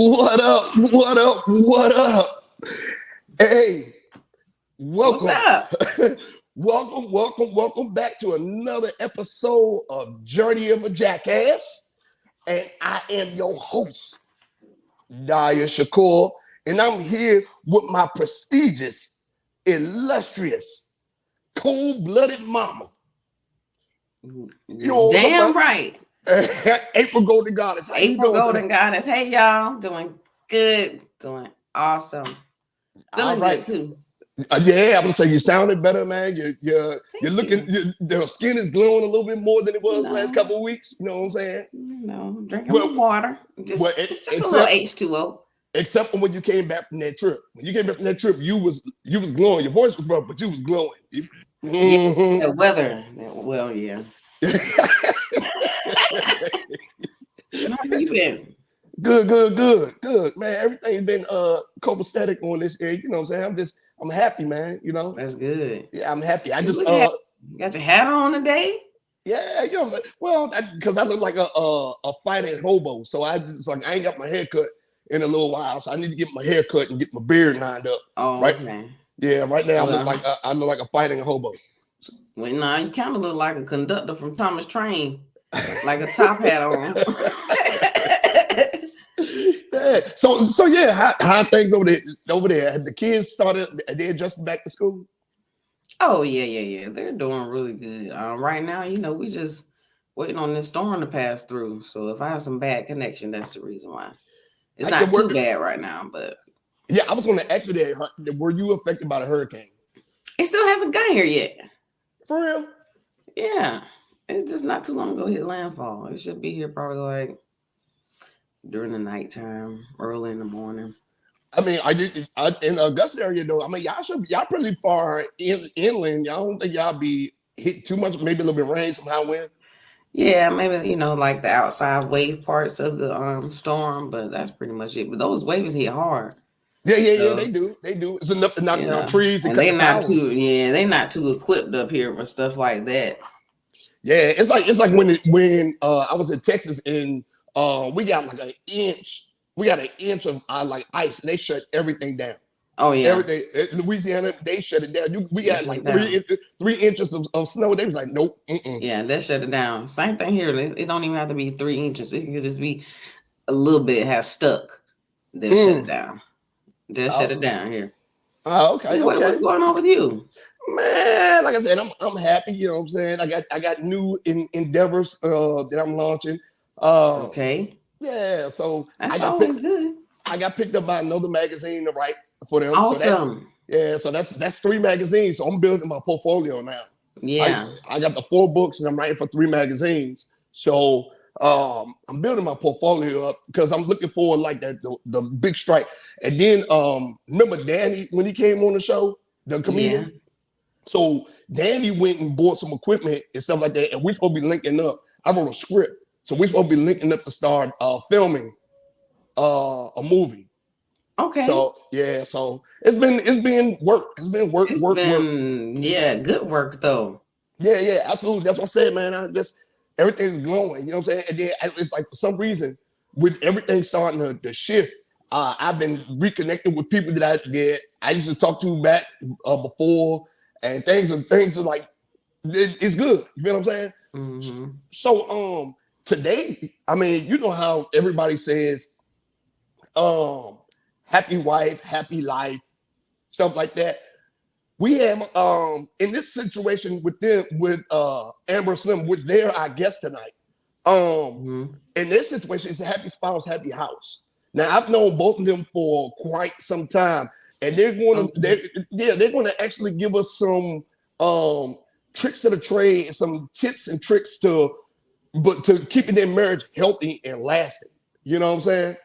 What up? What up? What up? Hey, What's welcome. up? welcome back to another episode of Journey of a Jackass. And I am your host, Daya Shakur. And I'm here with my prestigious, illustrious, cold-blooded mama. Damn right. April Golden Goddess. How you April doing Golden today? Goddess. Hey y'all, doing good, doing awesome, feeling good too. Yeah, I'm gonna say you sounded better, man. You're Thank looking. you. The skin is glowing a little bit more than it was the last No, couple of weeks. You know what I'm saying? drinking my Well, water. well, It's just a little except H2O. except for when you came back from that trip. When you came back from that trip, you was glowing. Your voice was rough, but you was glowing. Yeah, Mhm. the weather. Well, yeah. How you been? Good, man. Everything's been copacetic on this end. You know what I'm saying? I'm happy, man. You know, That's good. yeah, I'm happy. I You just look happy. You got your hat on today. Yeah, you know what I'm saying? Well, because I look like a fighting hobo. So I just like I ain't got my hair cut in a little while. So I need to get my hair cut and get my beard lined up. Oh, Right? okay. Yeah, right now Well, I look like a fighting hobo. well, nah, you kind of look like a conductor from Thomas Train, like a top hat on. Yeah. So yeah, how things over there? Over there, had the kids started? They adjusted back to school. Oh yeah. They're doing really good. Right now, we just waiting on this storm to pass through. So if I have some bad connection, that's the reason why. It's Like they're not too working. bad right now, but Yeah, I was going to ask you that. Were you affected by the hurricane? it still hasn't got here yet. For real? Yeah, it's just not too long ago hit landfall. It should be here probably like during the nighttime, early in the morning. I mean, in Augusta area though. I mean, y'all pretty far inland. Y'all don't think y'all be hit too much? Maybe a little bit of rain, some high wind. Yeah, maybe like the outside wave parts of the storm, but that's pretty much it. But those waves hit hard. Yeah. So They do. It's enough to knock down yeah, trees and and cut the power. they're not too equipped up here for stuff like that. Yeah, it's like when I was in Texas and we got like an inch. We got an inch of like ice, and they shut everything down. Oh yeah, Everything Louisiana, they shut it down. We they got shut it like down. 3 inches of snow. They was like, nope. Yeah, they shut it down. Same thing here. It don't even have to be 3 inches. It can just be a little bit has stuck. They'll shut it Mm. down. They'll shut it Oh, down here. okay, What's okay. going on with you? Man, like I said, I'm happy. You know what I'm saying? I got new endeavors that I'm launching. Uh, Okay, yeah, so that's always good. I got picked up by another magazine to write for them. So Awesome. that's 3 magazines. So I'm building my portfolio now. I Yeah. I got the 4 books and I'm writing for 3 magazines. So I'm building my portfolio up because I'm looking for like the big strike. And then remember Danny when he came on the show, the Yeah. comedian. So Danny went and bought some equipment and stuff like that, and we're supposed to be linking up. I wrote a script, so we're supposed to be linking up to start filming a movie. Okay. So yeah, so it's been work. It's been It's work. been good work though. Yeah, absolutely. That's what I'm saying, man. I just everything's glowing. You know what I'm saying? And then it's like for some reason, with everything starting to shift, I've been reconnected with people that I used to talk to back before, and things are like it's good. You feel what I'm saying? Hmm. So today, I mean, you know how everybody says um happy wife, happy life, stuff like that. We have in this situation with them with Amber Slim, with their our guest tonight. Um Hmm. in this situation, it's a happy spouse, happy house. Now I've known both of them for quite some time, and Okay. they're gonna actually give us some um tricks of the trade and some tips and tricks to keeping their marriage healthy and lasting. You know what I'm saying?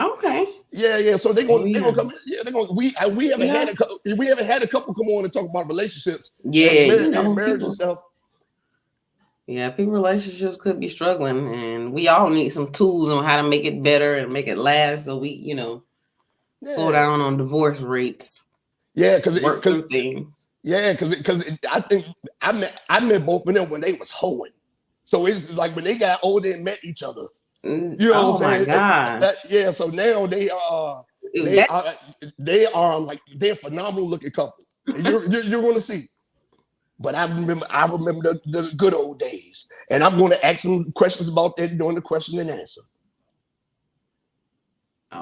Okay. Yeah. So they're Oh gonna they're yeah. gonna come. Yeah, they're gonna. Yeah. We haven't had a couple come on and talk about relationships Yeah. and marriage and People. stuff. Yeah, people relationships could be struggling, and we all need some tools on how to make it better and make it last. So we, slow Yeah, down on divorce rates, yeah, work through things. because I think I met both of them when they was hoeing. So it's like when they got older and met each other. You know what I'm Oh my saying? gosh. Yeah. So now they That, are they are like they're a phenomenal looking couple. And you're going to see. But I remember the good old days, and I'm going to ask some questions about that during the question and answer.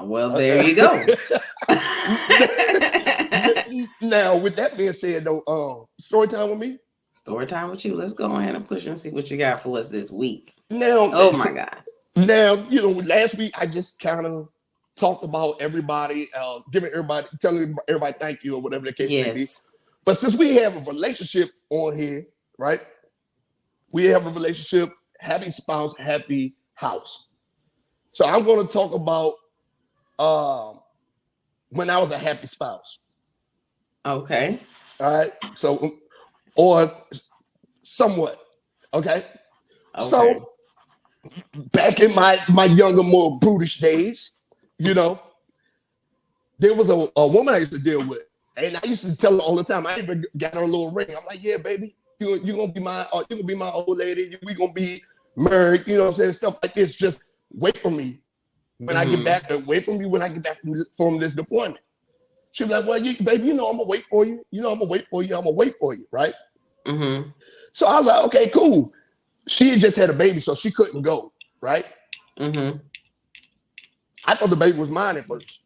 well, Uh, there you go. now, with that being said, though, story time with me. Story time with you. Let's go ahead and push and see what you got for us this week. Now, Oh my God. now, last week I just kind of talked about everybody, telling everybody thank you or whatever the case may be. Yes. But since we have a relationship on here, right? We have a relationship, happy spouse, happy house. So I'm going to talk about um, when I was a happy spouse. Okay. All right. So, or somewhat. Okay. Okay. So back in my younger, more brutish days, you know, there was a woman I used to deal with. And I used to tell her all the time, I even got her a little ring. I'm like, yeah, baby, you're gonna be my old lady. We gonna be married, you know what I'm saying? Stuff like this. Just wait for me when I get Mm-hmm. back. Wait for me when I get back from this deployment. She was like, well, baby, I'm gonna wait for you. I'm gonna wait for you. I'm gonna wait for you, right? Mm-hmm. So I was like, okay, cool. She had just had a baby, so she couldn't go, right? Mm-hmm. I thought the baby was mine at first.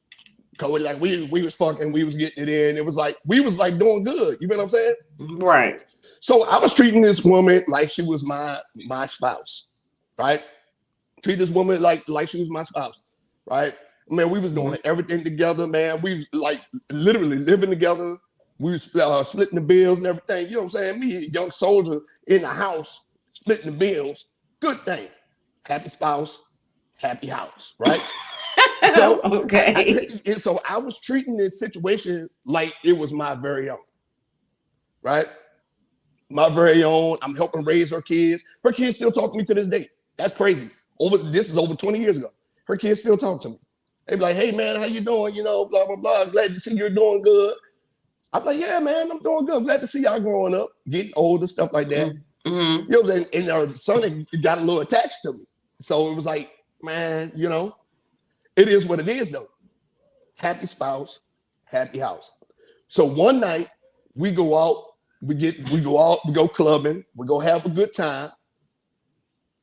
Cause like we was fucking, we was getting it in. It was like we was like doing good. You know what I'm saying? Right. So I was treating this woman like she was my spouse, right? Treat this woman like she was my spouse, right? Man, we was Mm-hmm. doing everything together, man. We like literally living together. We was splitting the bills and everything. You know what I'm saying? Me, a young soldier in the house, splitting the bills. Good thing. Happy spouse, happy house, right? So Okay. I was treating this situation like it was my very own, right? My very own. I'm helping raise her kids. Her kids still talk to me to this day. That's crazy. This is over 20 years ago. Her kids still talk to me. They be like, hey man, how you doing? Blah, blah, blah. Glad to see you're doing good. I'm like, yeah, man, I'm doing good. I'm glad to see y'all growing up, getting older, stuff like that. Mm-hmm. You know what I'm saying? And our son got a little attached to me. So it was like, man, it is what it is though. Happy spouse, happy house. So one night we go out, we go clubbing, we go have a good time.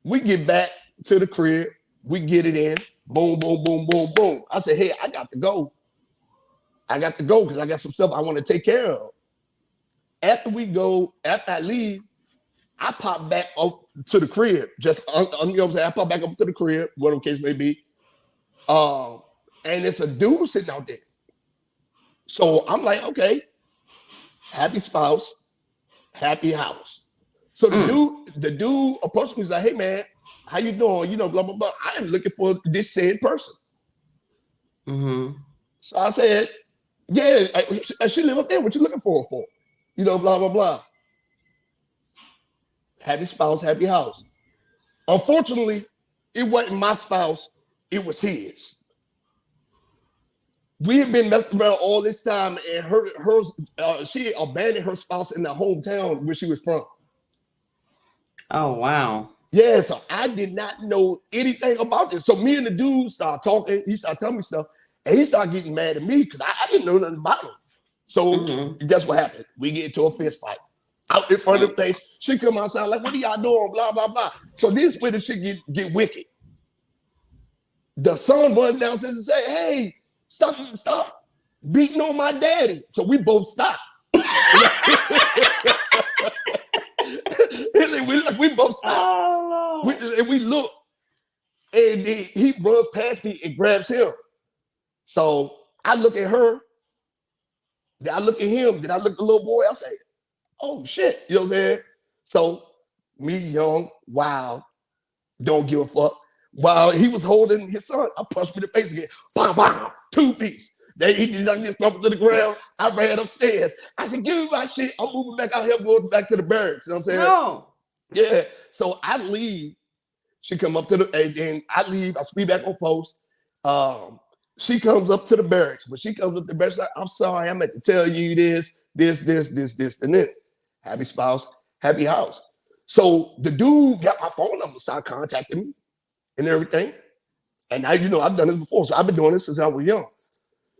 We get back to the crib, we get it in, boom, boom, boom, boom, boom. I said, hey, I got to go. I got to go because I got some stuff I want to take care of. After I leave, I pop back up to the crib. Just you know what I'm saying? I pop back up to the crib, whatever the case may be. And it's a dude sitting out there. So I'm like, okay, happy spouse, happy house. So Mm. the dude approached me. He's like, hey man, how you doing? Blah blah blah. I am looking for this said person. Mm-hmm. So I said, yeah, she live up there. What you looking for her for? Blah blah blah. Happy spouse, happy house. Unfortunately, it wasn't my spouse. It was his. We had been messing around all this time, and she abandoned her spouse in the hometown where she was from. Oh wow. Yeah, so I did not know anything about this. So me and the dude started talking. He started telling me stuff, and he started getting mad at me because I didn't know nothing about him. So Mm-hmm. guess what happened? We get into a fist fight out in front of the place. She come outside like, "What are y'all doing?" Blah blah blah. So this way the shit get wicked. The son runs downstairs and say, "Hey, stop beating on my daddy." So we both stopped. we both stopped. Oh And we look, and he runs past me and grabs him. So I look at her, then I look at him, then I look at the little boy. I say, "Oh shit," you know what I'm saying? So me, young, wild, don't give a fuck. While he was holding his son, I punched me in the face again. Bam, bam, 2-piece. Then he just knocked his to the ground. I ran upstairs. I said, "Give me my shit. I'm moving back out here, going back to the barracks." You know what I'm saying? no. Yeah. So I leave. She come up to and then I leave. I speed back on post. She comes up to the barracks. When she comes up to the barracks, like, "I'm sorry, I meant to tell you this, and this. Happy spouse, happy house." So the dude got my phone number, started contacting me and everything. And I, I've done this before. So I've been doing this since I was young.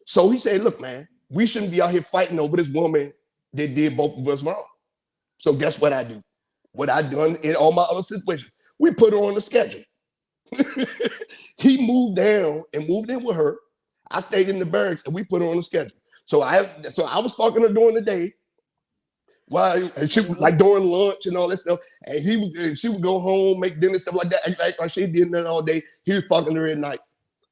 So he said, look, man, we shouldn't be out here fighting over this woman that did both of us wrong. So guess what I do? What I done in all my other situations. We put her on the schedule. He moved down and moved in with her. I stayed in the barracks and we put her on the schedule. So I was fucking her during the day. While and she was like during lunch and all that stuff. And she would go home, make dinner, stuff like that. Like she did that all day. He was fucking her at night.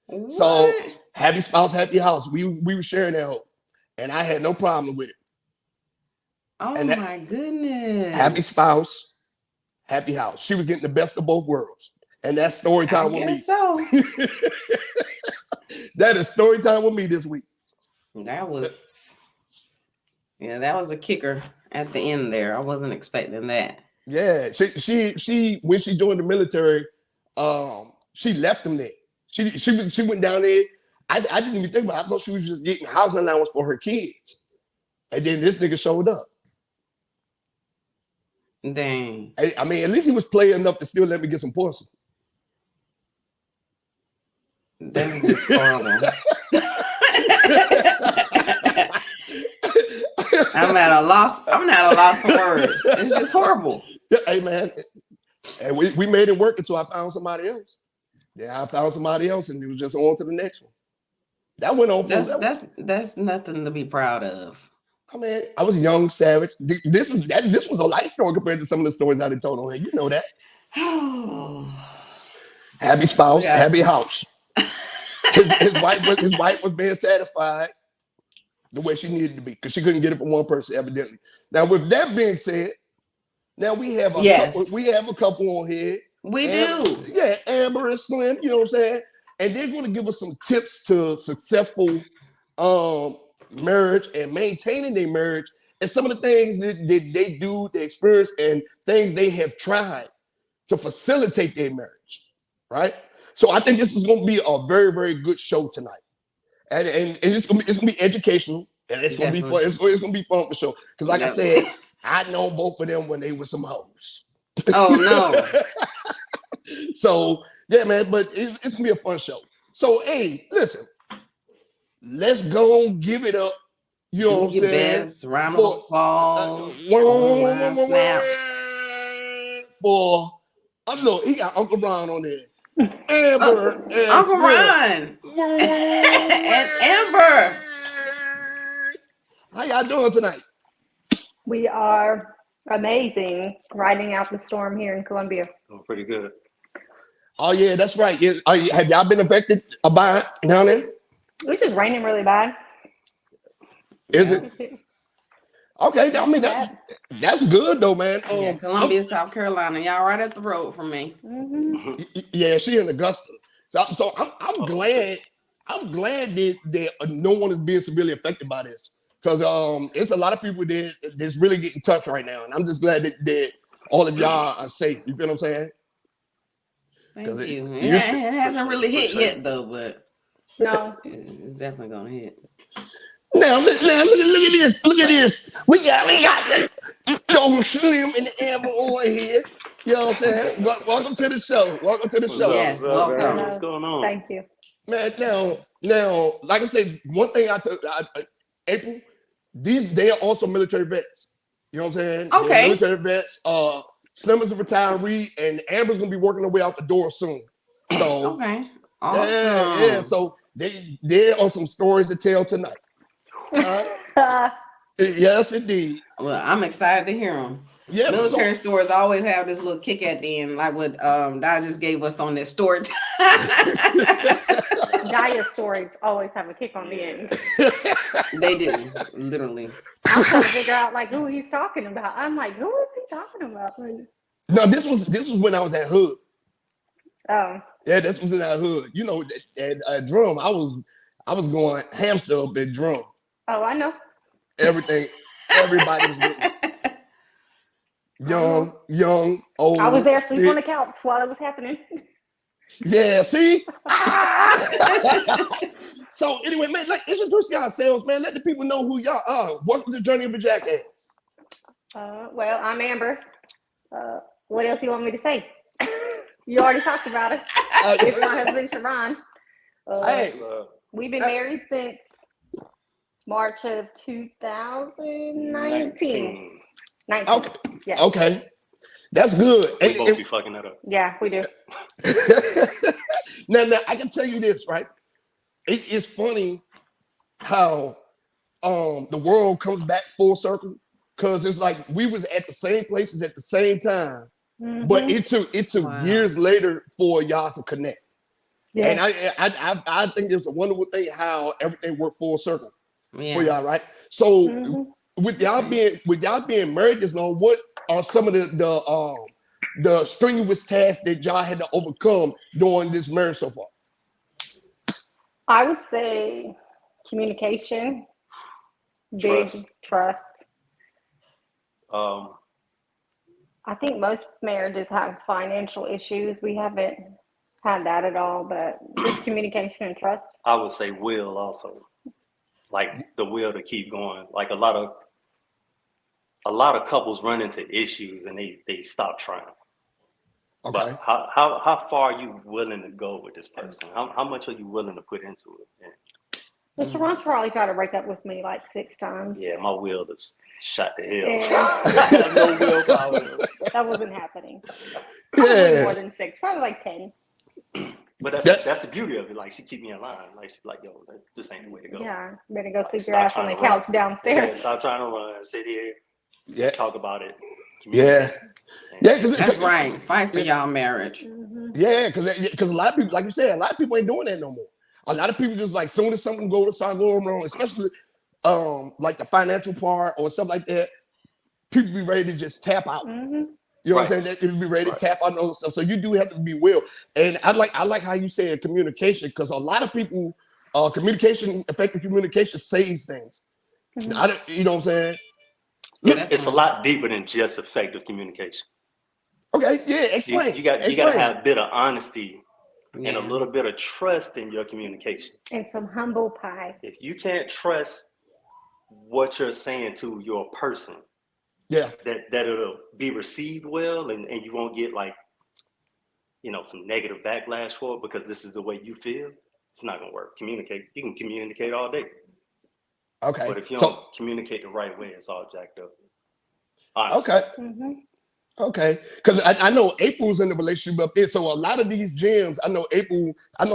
What? So happy spouse, happy house. We were sharing that hope. And I had no problem with it. Oh and that, my goodness. Happy spouse, happy house. She was getting the best of both worlds. And that's story time with me. So That is story time with me this week. that was a kicker at the end there. I wasn't expecting that. Yeah. She when she joined the military, she left them there. She went down there. I didn't even think about it. I thought she was just getting housing allowance for her kids. And then this nigga showed up. Dang. I mean, at least he was playing enough to still let me get some pussy. That's just horrible. I'm at a loss for words. It's just horrible. Yeah, hey man. And we made it work until I found somebody else. Yeah, I found somebody else and it was just on to the next one. That went on. That's nothing to be proud of. I mean, I was young, savage. This was a light story compared to some of the stories I done told on here. You know that. Happy spouse, happy house. His wife was being satisfied the way she needed to be because she couldn't get it from one person, evidently. Now, with that being said, now we have a couple on here. We do. Yeah, Amber and Slim, you know what I'm saying? And they're going to give us some tips to successful marriage and maintaining their marriage and some of the things that they do, they experience, and things they have tried to facilitate their marriage, right? So I think this is going to be a very, very good show tonight, and it's going to be educational, and it's going to be fun. It's going to be fun for sure. Because like I said, I know both of them when they were some hoes. Oh no! So yeah, man, but it's going to be a fun show. So hey, listen. Let's go and give it up. You know what I'm saying? Best round of applause. Snaps. For look, he got Uncle Ron on there. Amber and Uncle Ron and Amber. How y'all doing tonight? We are amazing. Riding out the storm here in Columbia. Oh, pretty good. Oh yeah, that's right. Have y'all been affected by it down there? It's just raining really bad. Is it? Okay, I mean that's good though, man. Columbia, South Carolina, y'all right up the road from me. Mm-hmm. Yeah, she in Augusta. So I'm glad. I'm glad that no one is being severely affected by this because it's a lot of people that's really getting touched right now, and I'm just glad that all of y'all are safe. You feel what I'm saying? Thank you. It hasn't really hit yet though, but. No, it's definitely gonna hit. Now look at this. Look at this. We got Slim and Amber over here. You know what I'm saying? Welcome to the show. Welcome to the show. Yes, welcome. What's going on? thank you. Man, now, like I said, one thing April, they are also military vets. You know what I'm saying? Okay. They're military vets. Slim is a retiree, and Amber's gonna be working her way out the door soon. So okay. Awesome. Yeah. So there are some stories to tell tonight. Yes, indeed. Well, I'm excited to hear them. Yeah, military stories always have this little kick at the end, like what Di just gave us on this story. Gaia stories always have a kick on the end. They do, literally. I'm trying to figure out like who he's talking about. I'm like, who is he talking about? No, this was when I was at Hood. Oh. Yeah, this was in that Hood. You know, at Drum, I was going hamster up at Drum. Oh, I know. Everybody was with me. Young, old. I was there asleep on the couch while it was happening. Yeah, see? So anyway, man, introduce yourselves, man. Let the people know who y'all are. Welcome to the Journey of a Jackass. Well, I'm Amber. What else do you want me to say? You already talked about it. It's my husband, Sharon. Hey, We've been married since March of 2019. 19. okay, Yeah. okay, that's good. We both be fucking that up. Yeah, we do. Now, I can tell you this, right? It's funny how the world comes back full circle, because it's like we was at the same places at the same time, but it took Wow. years later for y'all to connect. Yeah. And I think it's a wonderful thing how everything worked full circle for Yeah. y'all, right? So with y'all being married this long, what are some of the strenuous tasks that y'all had to overcome during this marriage so far? I would say communication, big trust. I think most marriages have financial issues. We haven't had that at all, but just communication and trust. I would say will also, like the will to keep going. Like a lot of couples run into issues and they stop trying. Okay. But how far are you willing to go with this person? How much are you willing to put into it? And Sharon's probably tried to break up with me like 6 times. Yeah, my will is shot to hell. And No willpower. that wasn't happening. Probably more than 6, probably like 10. But that's the beauty of it. Like she keep me in line. Like she's like, yo, this ain't the way to go. Yeah, better go sleep Stop your ass on trying the to run. couch downstairs. Yeah, stop trying to run. Sit here. Yeah. Talk about it. Yeah. Yeah, That's right. Fight for y'all marriage. Yeah, because a lot of people, like you said, a lot of people ain't doing that no more. A lot of people just like soon as something start going wrong, especially like the financial part or stuff like that, people be ready to just tap out. You know what I'm saying? They be ready to tap out and all this stuff. So you do have to be will. And I like how you said communication, because a lot of people effective communication saves things. You know what I'm saying? It's a lot deeper than just effective communication. Okay, yeah, explain. You got to have a bit of honesty and a Yeah. little bit of trust in your communication. And some humble pie. If you can't trust what you're saying to your person, Yeah. that it'll be received well, and you won't get like, some negative backlash for it because this is the way you feel, it's not gonna work. Communicate. You can communicate all day. Okay. But if you don't communicate the right way, it's all jacked up. Honestly. Okay. Okay, because I know April's in the relationship up there, so a lot of these gyms, I know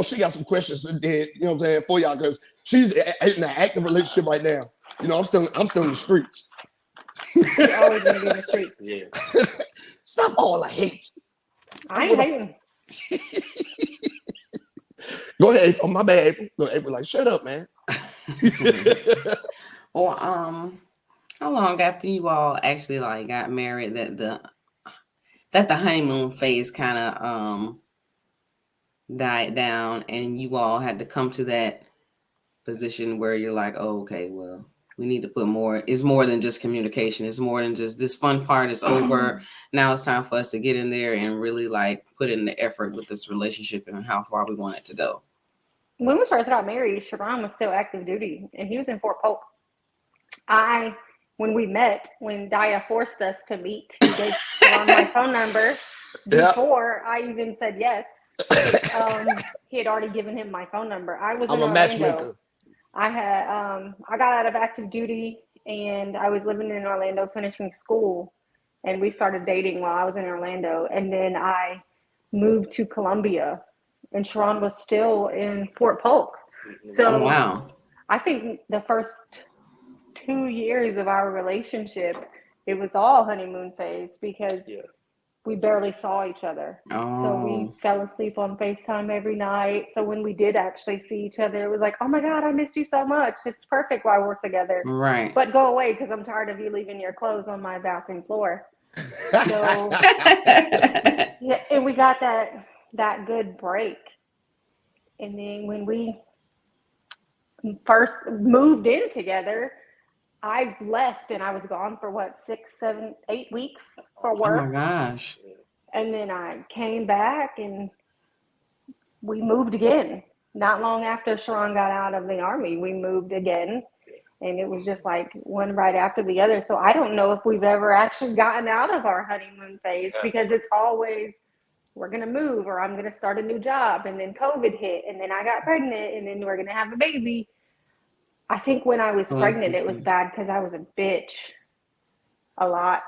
she got some questions that, you know what I'm saying, for y'all, because she's in an active relationship right now. I'm still in the streets. You're always gonna be in the streets. Yeah. Stop all the hate. I ain't hating. Go ahead. Oh, my bad, April. Look, April, like, shut up, man. Or how long after you all actually like got married that the honeymoon phase kind of died down and you all had to come to that position where you're like, oh, okay, well, we need to put more. It's more than just communication. It's more than just this fun part is over. Now it's time for us to get in there and really like put in the effort with this relationship and how far we want it to go. When we first got married, Sharon was still active duty and he was in Fort Polk. When we met, when Daya forced us to meet, he gave Sharon my phone number before I even said yes. He had already given him my phone number. I was in Orlando. Matchmaker. I got out of active duty and I was living in Orlando finishing school, and we started dating while I was in Orlando, and then I moved to Columbia and Sharon was still in Fort Polk. So wow. I think the first 2 years of our relationship, it was all honeymoon phase because we barely saw each other. So we fell asleep on FaceTime every night. So when we did actually see each other, it was like, oh my God, I missed you so much. It's perfect while we're together. Right. But go away because I'm tired of you leaving your clothes on my bathroom floor. So yeah, and we got that good break. And then when we first moved in together, I left and I was gone for 6, 7, 8 weeks for work. Oh my gosh. And then I came back and we moved again. Not long after Sharon got out of the Army, we moved again. And it was just like one right after the other. So I don't know if we've ever actually gotten out of our honeymoon phase because it's always we're going to move, or I'm going to start a new job. And then COVID hit, and then I got pregnant, and then we're going to have a baby. I think when I was pregnant, it was bad because I was a bitch a lot.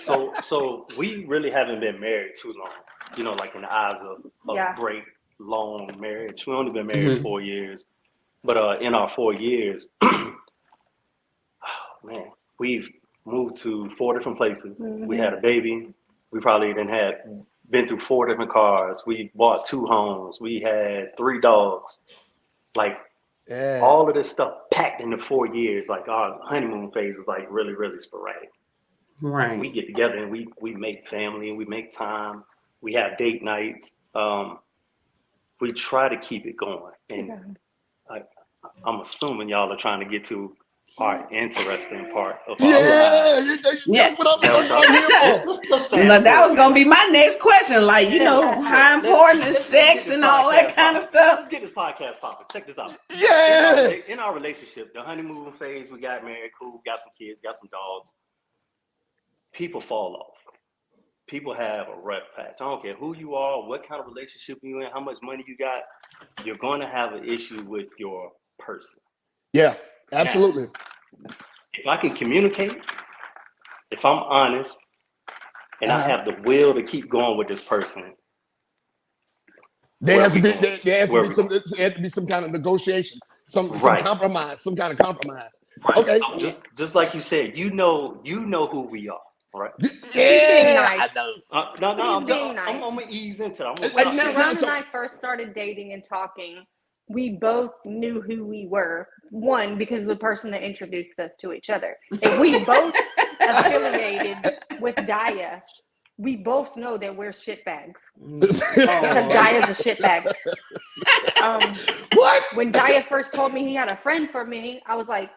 So we really haven't been married too long, you know, like in the eyes of great long marriage. We've only been married 4 years, but in our 4 years, man, we've moved to 4 different places. We had a baby. We probably been through 4 different cars. We bought 2 homes. We had 3 dogs. Like all of this stuff packed into 4 years. Like our honeymoon phase is like really, really sporadic. Right. We get together and we make family and we make time. We have date nights. We try to keep it going. And I'm assuming y'all are trying to get to our interesting part of our lives. That's what I'm here for. That was gonna be my next question. Like, you know, how important is sex and all that kind of stuff? Let's get this podcast popping. Check this out. Yeah. In our relationship, the honeymoon phase, we got married, cool, got some kids, got some dogs. People fall off. People have a rough patch. I don't care who you are, what kind of relationship you're in, how much money you got. You're going to have an issue with your person. Yeah, absolutely. Now, if I can communicate, if I'm honest, and I have the will to keep going with this person, there has to be some kind of negotiation, some compromise, some kind of compromise. Right. Okay. So just like you said, you know who we are, right? Yeah. I'm gonna ease into that. When Ron and I first started dating and talking, we both knew who we were. One, because of the person that introduced us to each other. And we both affiliated with Daya. We both know that we're shitbags. Because Daya's a shitbag. What? When Daya first told me he had a friend for me, I was like,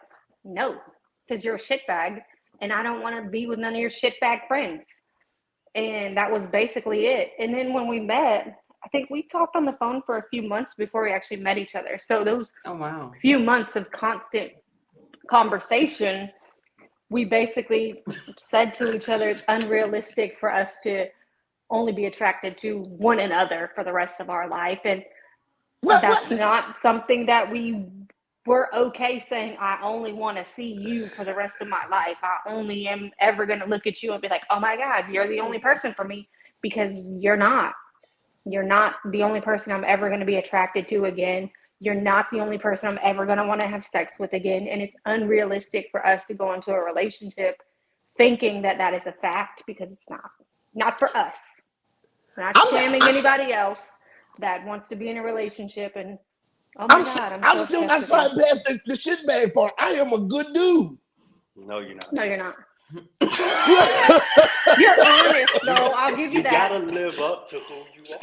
no, because you're a shitbag, and I don't want to be with none of your shitbag friends. And that was basically it. And then when we met, I think we talked on the phone for a few months before we actually met each other. So those few months of constant conversation, we basically said to each other, it's unrealistic for us to only be attracted to one another for the rest of our life. And that's not something that we were okay saying, I only want to see you for the rest of my life. I only am ever going to look at you and be like, oh my God, you're the only person for me, because you're not. You're not the only person I'm ever going to be attracted to again. You're not the only person I'm ever going to want to have sex with again. And it's unrealistic for us to go into a relationship thinking that that is a fact, because it's not. Not for us. We're not shaming anybody else that wants to be in a relationship. And oh my God, I'm still not sliding past the shitbag part. I am a good dude. No, you're not. No, you're not. You're honest, though. I'll give you that. You gotta live up to who you are.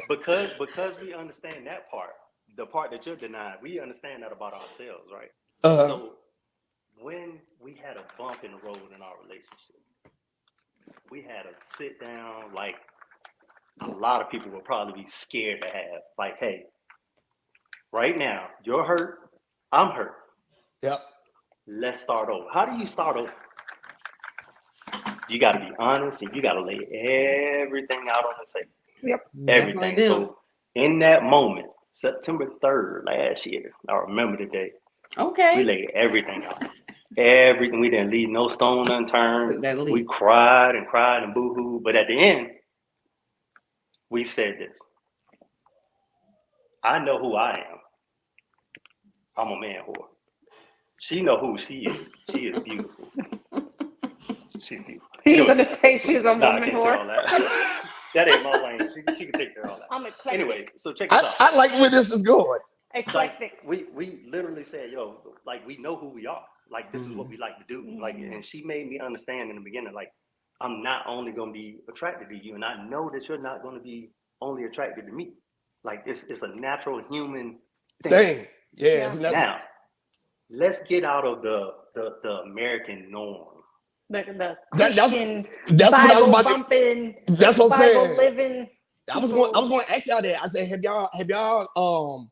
because we understand that part, the part that you're denying, we understand that about ourselves, right? So when we had a bump in the road in our relationship, we had a sit down, like a lot of people would probably be scared to have. Like, hey, right now, you're hurt, I'm hurt. Yep. Let's start over. How do you start over? You got to be honest, and you got to lay everything out on the table. Yep. Everything. So in that moment, September 3rd last year, I remember the day. Okay. We laid everything out. Everything. We didn't leave no stone unturned. We cried and boo-hoo. But at the end, we said this. I know who I am. I'm a man whore. She know who she is. She is beautiful. She's beautiful. He's gonna say she's a woman whore. That ain't my lane. She can take care of all that. I'm eclectic. Anyway, so check this out. I like where this is going. Eclectic. Like, we literally said, yo, like, we know who we are. Like, this is what we like to do. Like, and she made me understand in the beginning, like, I'm not only gonna be attracted to you, and I know that you're not gonna be only attracted to me. Like, it's a natural human thing. Yeah. Now, let's get out of the American norm. The Christian that's Bible what I was bumping. That's what I'm Bible saying. living. I was going to ask y'all that. I said, have y'all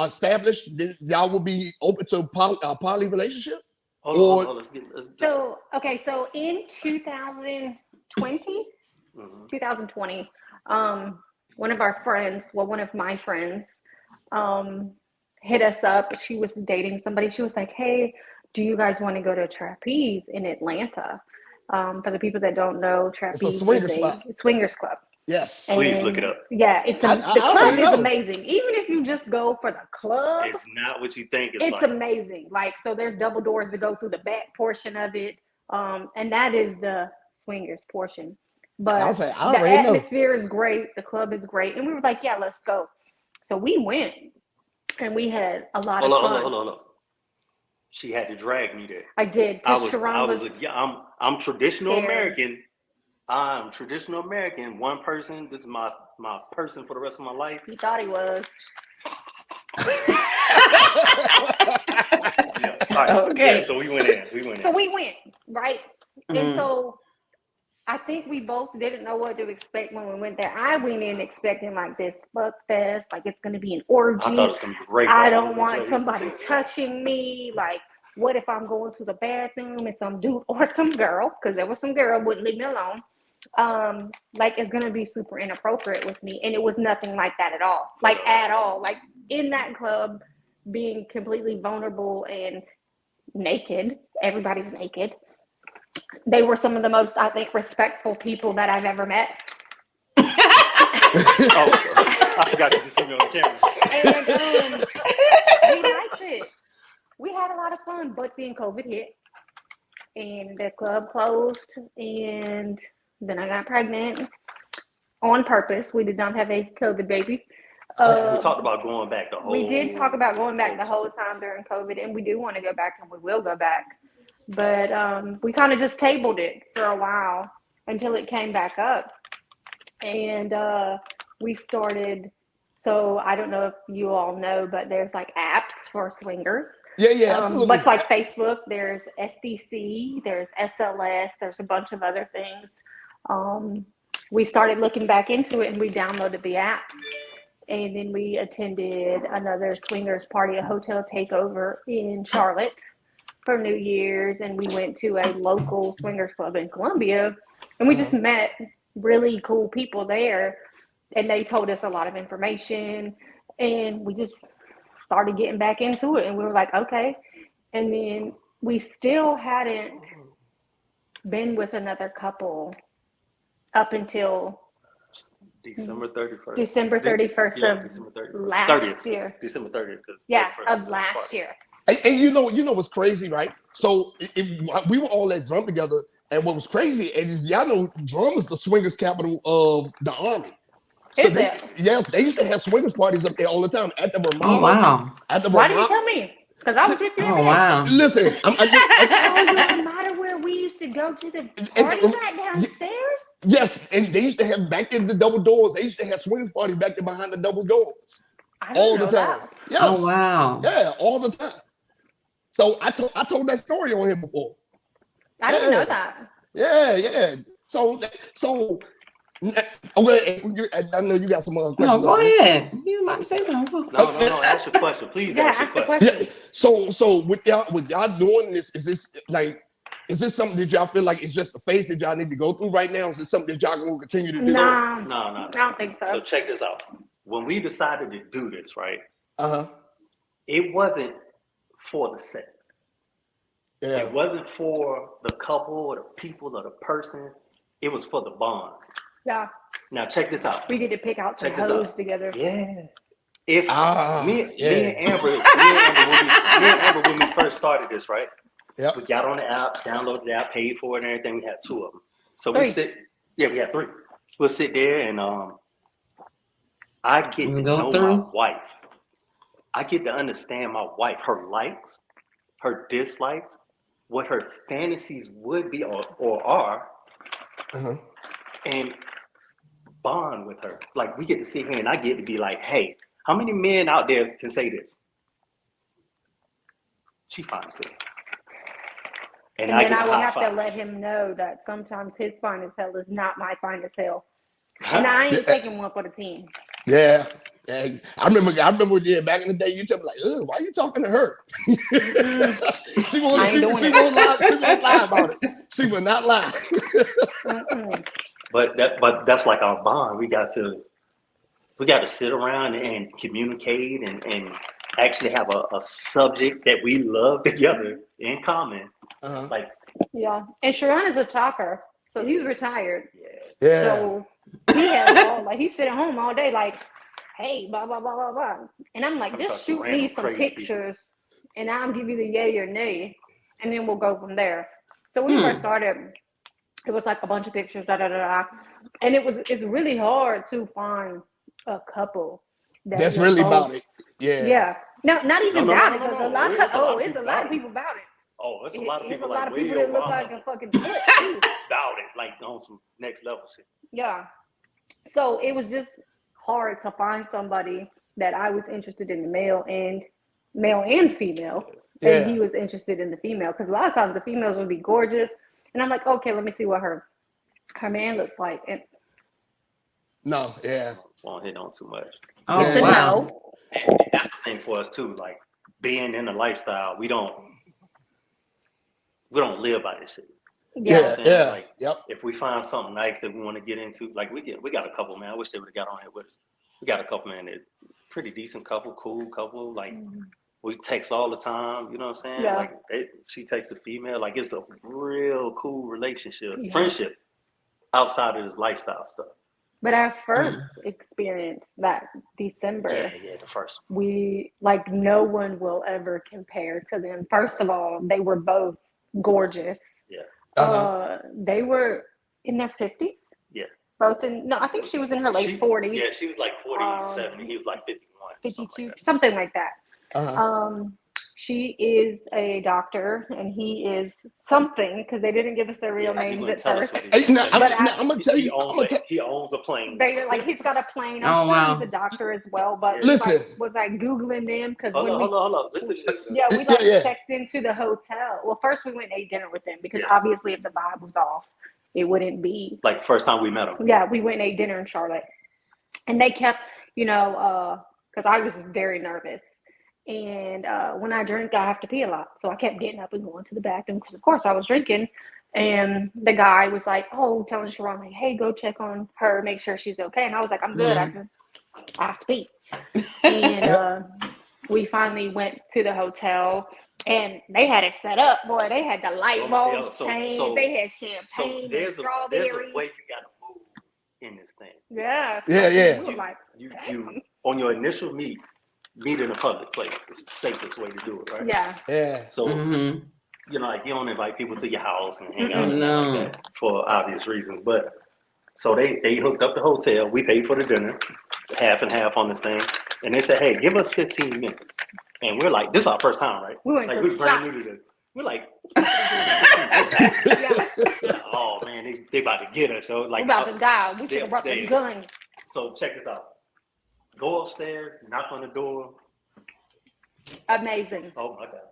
established that y'all will be open to poly relationship? Or so in 2020, 2020, one of my friends, hit us up. She was dating somebody. She was like, "Hey, do you guys want to go to Trapeze in Atlanta?" For the people that don't know, Trapeze is a swingers club. Yes. Please look it up. Yeah, the club is amazing. Even if you just go for the club, it's not what you think it's amazing. Like, so there's double doors to go through the back portion of it. And that is the swingers portion. But the atmosphere is great. The club is great. And we were like, yeah, let's go. So we went and we had a lot of fun. Hold on. She had to drag me there. I did. I'm traditional American. I'm traditional American. One person. This is my person for the rest of my life. He thought he was. Okay. Yeah, so we went in. So we went, right? Mm-hmm. And so I think we both didn't know what to expect when we went there. I went in expecting like this fuck fest, like it's gonna be an orgy. I thought it was gonna be great. I don't want somebody touching me. Like, what if I'm going to the bathroom and some dude or some girl, because there was some girl wouldn't leave me alone. Like, it's gonna be super inappropriate with me, and it was nothing like that at all. Like at all. Like in that club, being completely vulnerable and naked. Everybody's naked. They were some of the most, I think, respectful people that I've ever met. I forgot to see me on the camera. And we liked it. We had a lot of fun, but then COVID hit, and the club closed, and then I got pregnant on purpose. We did not have a COVID baby. We talked about going back the whole. We did talk about going back the whole time during COVID, and we do want to go back, and we will go back. But we kind of just tabled it for a while until it came back up, and we started. So I don't know if you all know, but there's like apps for swingers. Yeah, absolutely. Much like Facebook, there's SDC, there's SLS, there's a bunch of other things. We started looking back into it, and we downloaded the apps. And then we attended another swingers party, a hotel takeover in Charlotte for New Year's. And we went to a local swingers club in Columbia. And we just met really cool people there. And they told us a lot of information. And we just started getting back into it. And we were like, okay. And then we still hadn't been with another couple up until December 31st. December 31st of last year. December 30th. Yeah, of last year. And you know what's crazy, right? So we were all at drum together, and what was crazy is y'all know drum is the swingers capital of the Army. So they used to have swingers parties up there all the time at the Vermont. Oh wow! Why didn't you tell me? Because I was with you. Oh wow! Listen, no matter where we used to go to the parties at downstairs. Yes, and they used to have back in the double doors. They used to have swingers parties back there behind the double doors all the time. Yes. Oh wow! Yeah, all the time. So I told that story on here before. I didn't know that. Yeah. So okay, I know you got some other questions. No, go ahead. You might say something. No. Ask your question, please. Yeah, ask the question. Yeah. So with y'all doing this, is this something that y'all feel like it's just a phase that y'all need to go through right now? Is it something that y'all gonna continue to do? No. I don't think so. So check this out. When we decided to do this, right? It wasn't for the sex. Yeah. It wasn't for the couple or the people or the person. It was for the bond. Yeah. Now check this out. We get to pick out some hoes together. Yeah. If me and Amber, when we first started this, right? Yeah. We got on the app, downloaded the app, paid for it and everything. We had 2 of them. So we had 3. We'll sit there and I get to know my wife. I get to understand my wife, her likes, her dislikes, what her fantasies would be or are, and bond with her. Like, we get to sit here and I get to be like, hey, how many men out there can say this? She fine as hell. And then I will have to let him know that sometimes his fine as hell is not my fine as hell. And I ain't taking one for the team. Yeah. And I remember back in the day, you tell me like, "Ugh, why are you talking to her?" She won't lie about it. She will not lie. But that's like our bond. We got to sit around and communicate and actually have a subject that we love together in common. Like, yeah. And Sharon is a talker, so he's retired. Yeah. So he has all like he's sitting home all day, like, hey, blah blah blah blah blah. And I'm like, just shoot me some pictures, and I'll give you the yay or nay, and then we'll go from there. So when we first started, it was like a bunch of pictures, and it's really hard to find a couple that's really about it. Yeah. No, not even about it, because a lot of people about it. Oh, it's a lot of people. There's a lot of people that look like a fucking foot too. About it, like on some next level shit. Yeah. So it was just hard to find somebody that I was interested in the male and female, and he was interested in the female, because a lot of times the females would be gorgeous, and I'm like, okay, let me see what her man looks like. And won't hit on too much. Oh wow. And that's the thing for us too. Like, being in the lifestyle, we don't live by this shit. Like, if we find something nice that we want to get into, like we got a couple, man. I wish they would have got on here with us. We got a couple, man. That pretty decent couple, cool couple. Like, we text all the time. You know what I'm saying? Yeah. Like, she takes a female. Like, it's a real cool relationship, friendship outside of this lifestyle stuff. But our first experience that December, the first one. we like no one will ever compare to them. First of all, they were both gorgeous. Yeah. They were in their 50s. Yeah. Both I think she was in her late 40s. Yeah, she was like 47. He was like 51. 52, something like that. She is a doctor, and he is something, because they didn't give us their real names at first. I'm gonna tell you, he owns a plane. They're like, he's got a plane. I'm sure he's a doctor as well. But listen, was I Googling them? Because hold on. Listen. Yeah, we checked into the hotel. Well, first we went and ate dinner with them, because obviously if the vibe was off, it wouldn't be like first time we met them. Yeah, we went and ate dinner in Charlotte, and they kept, because I was very nervous. And when I drink, I have to pee a lot. So I kept getting up and going to the bathroom, because, of course, I was drinking. And the guy was like, telling Sharon, like, hey, go check on her, make sure she's okay. And I was like, I'm good. I have to pee. And we finally went to the hotel, and they had it set up. Boy, they had the light bulbs changed. They had champagne and strawberries. There's a way you got to move in this thing. Yeah. Yeah. We were like, you on your initial meet in a public place is the safest way to do it, right? Yeah. So, like, you don't invite people to your house and hang out like that for obvious reasons. But so they hooked up the hotel. We paid for the dinner, half and half on this thing. And they said, hey, give us 15 minutes. And we're like, this is our first time, right? We're brand new to this. We're like, oh man, they about to get us. So like, we're about to die. We should have brought the gun. So check this out. Go upstairs, knock on the door. Amazing. Oh my God.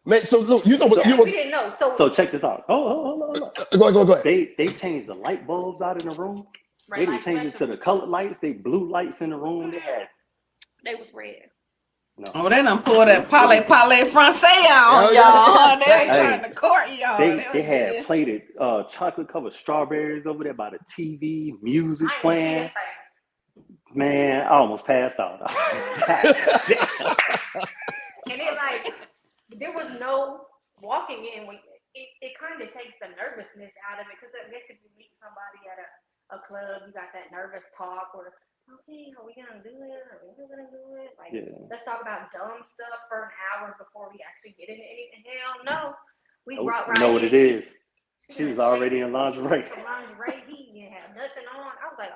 Man, so look, we didn't know. So check this out. Hold on. Go ahead. They changed the light bulbs out in the room. Right, they changed it to the colored lights. They blue lights in the room. They was red. No. Oh, they done pulled that parle francais on y'all. They trying to court y'all. They had plated chocolate covered strawberries over there by the TV, music playing. Man, I almost passed out. And it's like, there was no walking in. It kind of takes the nervousness out of it, because I guess if you meet somebody at a club, you got that nervous talk, or, okay, are we going to do it? Are we going to do it? Like, let's talk about dumb stuff for an hour before we actually get into anything. Hell no. We brought right in. What it is. She was already in lingerie. Some lingerie, he didn't have nothing on. I was like,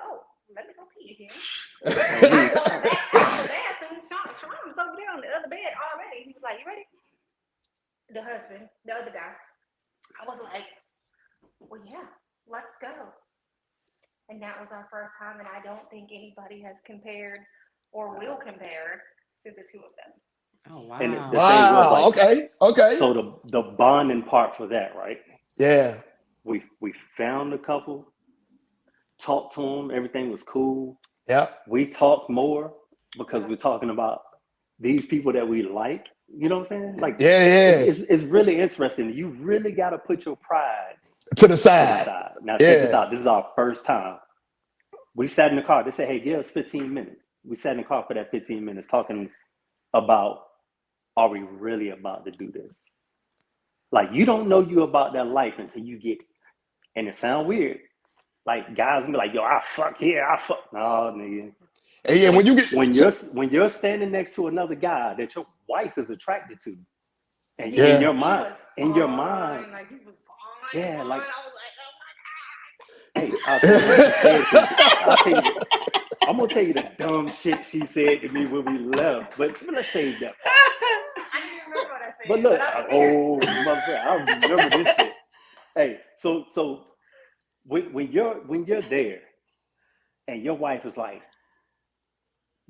let me go pee again. I go back to the bathroom. Sean was over there on the other bed already. He was like, you ready? The husband, the other guy. I was like, well, yeah, let's go. And that was our first time, and I don't think anybody has compared or will compare to the two of them. Oh, wow. And the thing was, like, okay. So the bonding part for that, right? Yeah. We found a couple, talked to them, everything was cool. Yeah. We talk more because we're talking about these people that we like. You know what I'm saying? Like, it's really interesting. You really got to put your pride to the side. Now, check this out. This is our first time. We sat in the car. They said, hey, give us 15 minutes. We sat in the car for that 15 minutes talking about, are we really about to do this? Like, you don't know you about that life until you get it. And it sounds weird. Like, guys will be like, yo, I fuck here, I fuck. No, nigga. And yeah, when you're standing next to another guy that your wife is attracted to, and in your mind, like, he was fine, like, I was like, oh my God. Hey, I'll tell you, I'm gonna tell you the dumb shit she said to me when we left, but let's save that part. I didn't remember what I said. But look, I remember this shit. Hey, so when you're there, and your wife is like,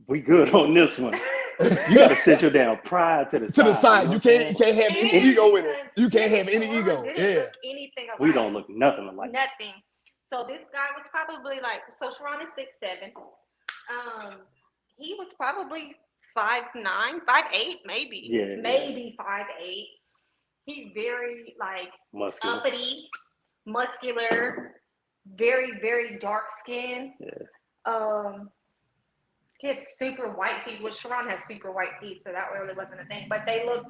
we good on this one. You got to set your damn pride to the side. To the side. You can't have any ego in it. You can't have any ego. Yeah. Anything we don't look nothing alike. Nothing. So this guy was probably like, so Sharon is 6'7". He was probably 5'9", 5'8", maybe. Yeah. Maybe 5'8". He's very like uppity, muscular, very, very dark skin. Yeah. He had super white teeth, which Sharon has super white teeth, so that really wasn't a thing. But they looked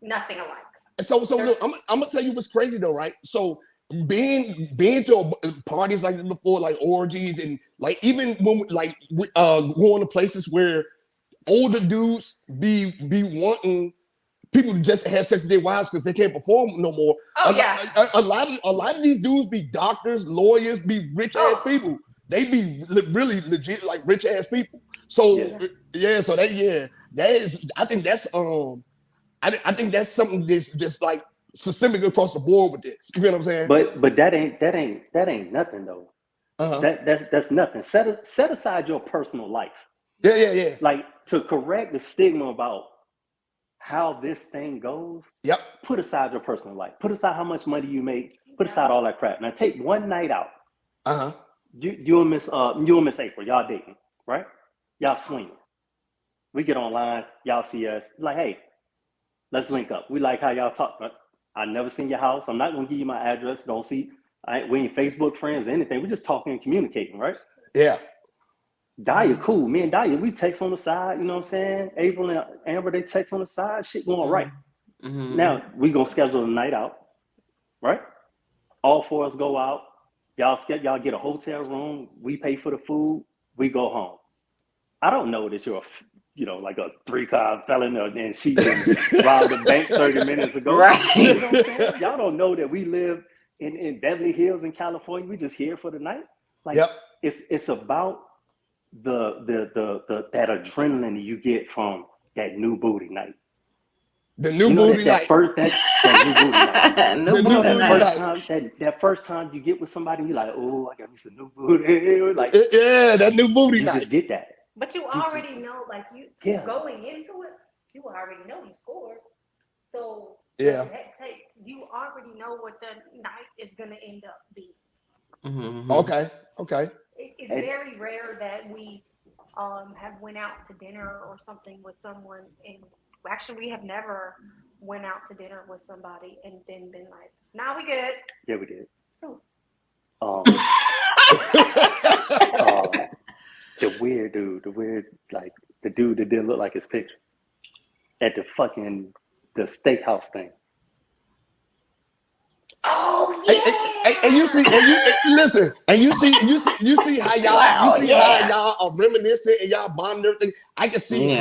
nothing alike. So look, I'm gonna tell you what's crazy though, right? So being to parties like this before, like orgies, and like even when like going to places where older dudes be wanting people to just have sex with their wives because they can't perform no more. A lot of these dudes be doctors, lawyers, be rich ass people. They be really legit like rich ass people. So that is. I think that's I think that's something that's just like systemic across the board with this. You feel what I'm saying? But that ain't nothing though. That's nothing. Set aside your personal life. Yeah. Like, to correct the stigma about how this thing goes. Yep. Put aside your personal life. Put aside how much money you make. Put aside all that crap. Now take one night out. You and Miss April, y'all dating, right? Y'all swinging. We get online, y'all see us, like, hey, let's link up. We like how y'all talk. I never seen your house. I'm not gonna give you my address. We ain't Facebook friends or anything. We're just talking and communicating, right? Yeah. Daya, cool. Me and Daya, we text on the side, you know what I'm saying? April and Amber, they text on the side, shit going right. Now we gonna schedule a night out, right? All four of us go out. Y'all get a hotel room. We pay for the food. We go home. I don't know that you're like a 3-time felon and she robbed a bank 30 minutes ago. Right. You know what I'm saying? Y'all don't know that we live in Beverly Hills in California. We just here for the night. Like, it's about that adrenaline you get from that new booty night. The new booty night. That new booty night. That first time you get with somebody, you're like, oh, I got me some new booty. Like, that new booty night. You just get that. But you already know, like, you going into it, you already know you scored. So you already know what the night is gonna end up being. Mm-hmm. Okay. It's very rare that we have went out to dinner or something with someone, and actually we have never went out to dinner with somebody and then been like, nah, we good. Yeah, we did. The weird, like, the dude that didn't look like his picture at the steakhouse thing. Oh yeah. And you see how y'all are reminiscing and y'all bond and everything. I can see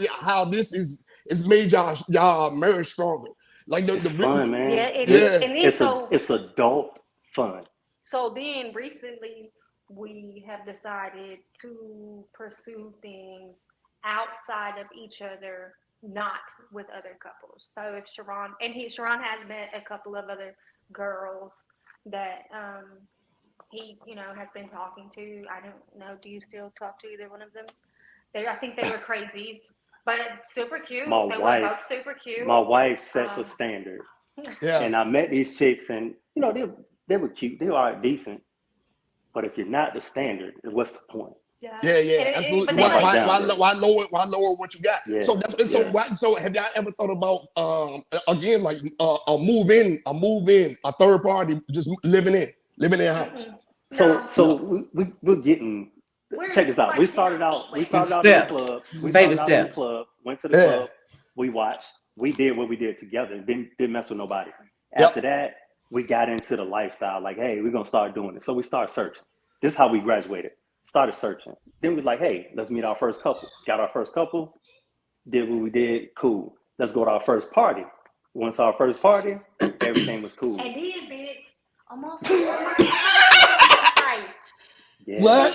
how this is made y'all marriage stronger. Like it's fun, man. Yeah, it is. And then it's adult fun. So then recently we have decided to pursue things outside of each other, not with other couples. So if Sharon has met a couple of other girls that he has been talking to. I don't know, do you still talk to either one of them? I think they were crazies, but super cute. They were both super cute. My wife sets a standard. Yeah. And I met these chicks, and they were cute. They were decent. But if you're not the standard, what's the point? Yeah, absolutely. But Why lower what you got? Yeah. So have y'all ever thought about again like a move in, a third party just living in a house? So we're getting. Check this out. We started out in the club. Went to the club. We watched. We did what we did together. Didn't mess with nobody. After that, we got into the lifestyle. Like, hey, we're gonna start doing it. So we started searching. This is how we graduated. Started searching. Then we like, hey, let's meet our first couple. Got our first couple. Did what we did. Cool. Let's go to our first party. Once our first party, everything was cool. And then, bitch, I'm off the price. Yeah. What?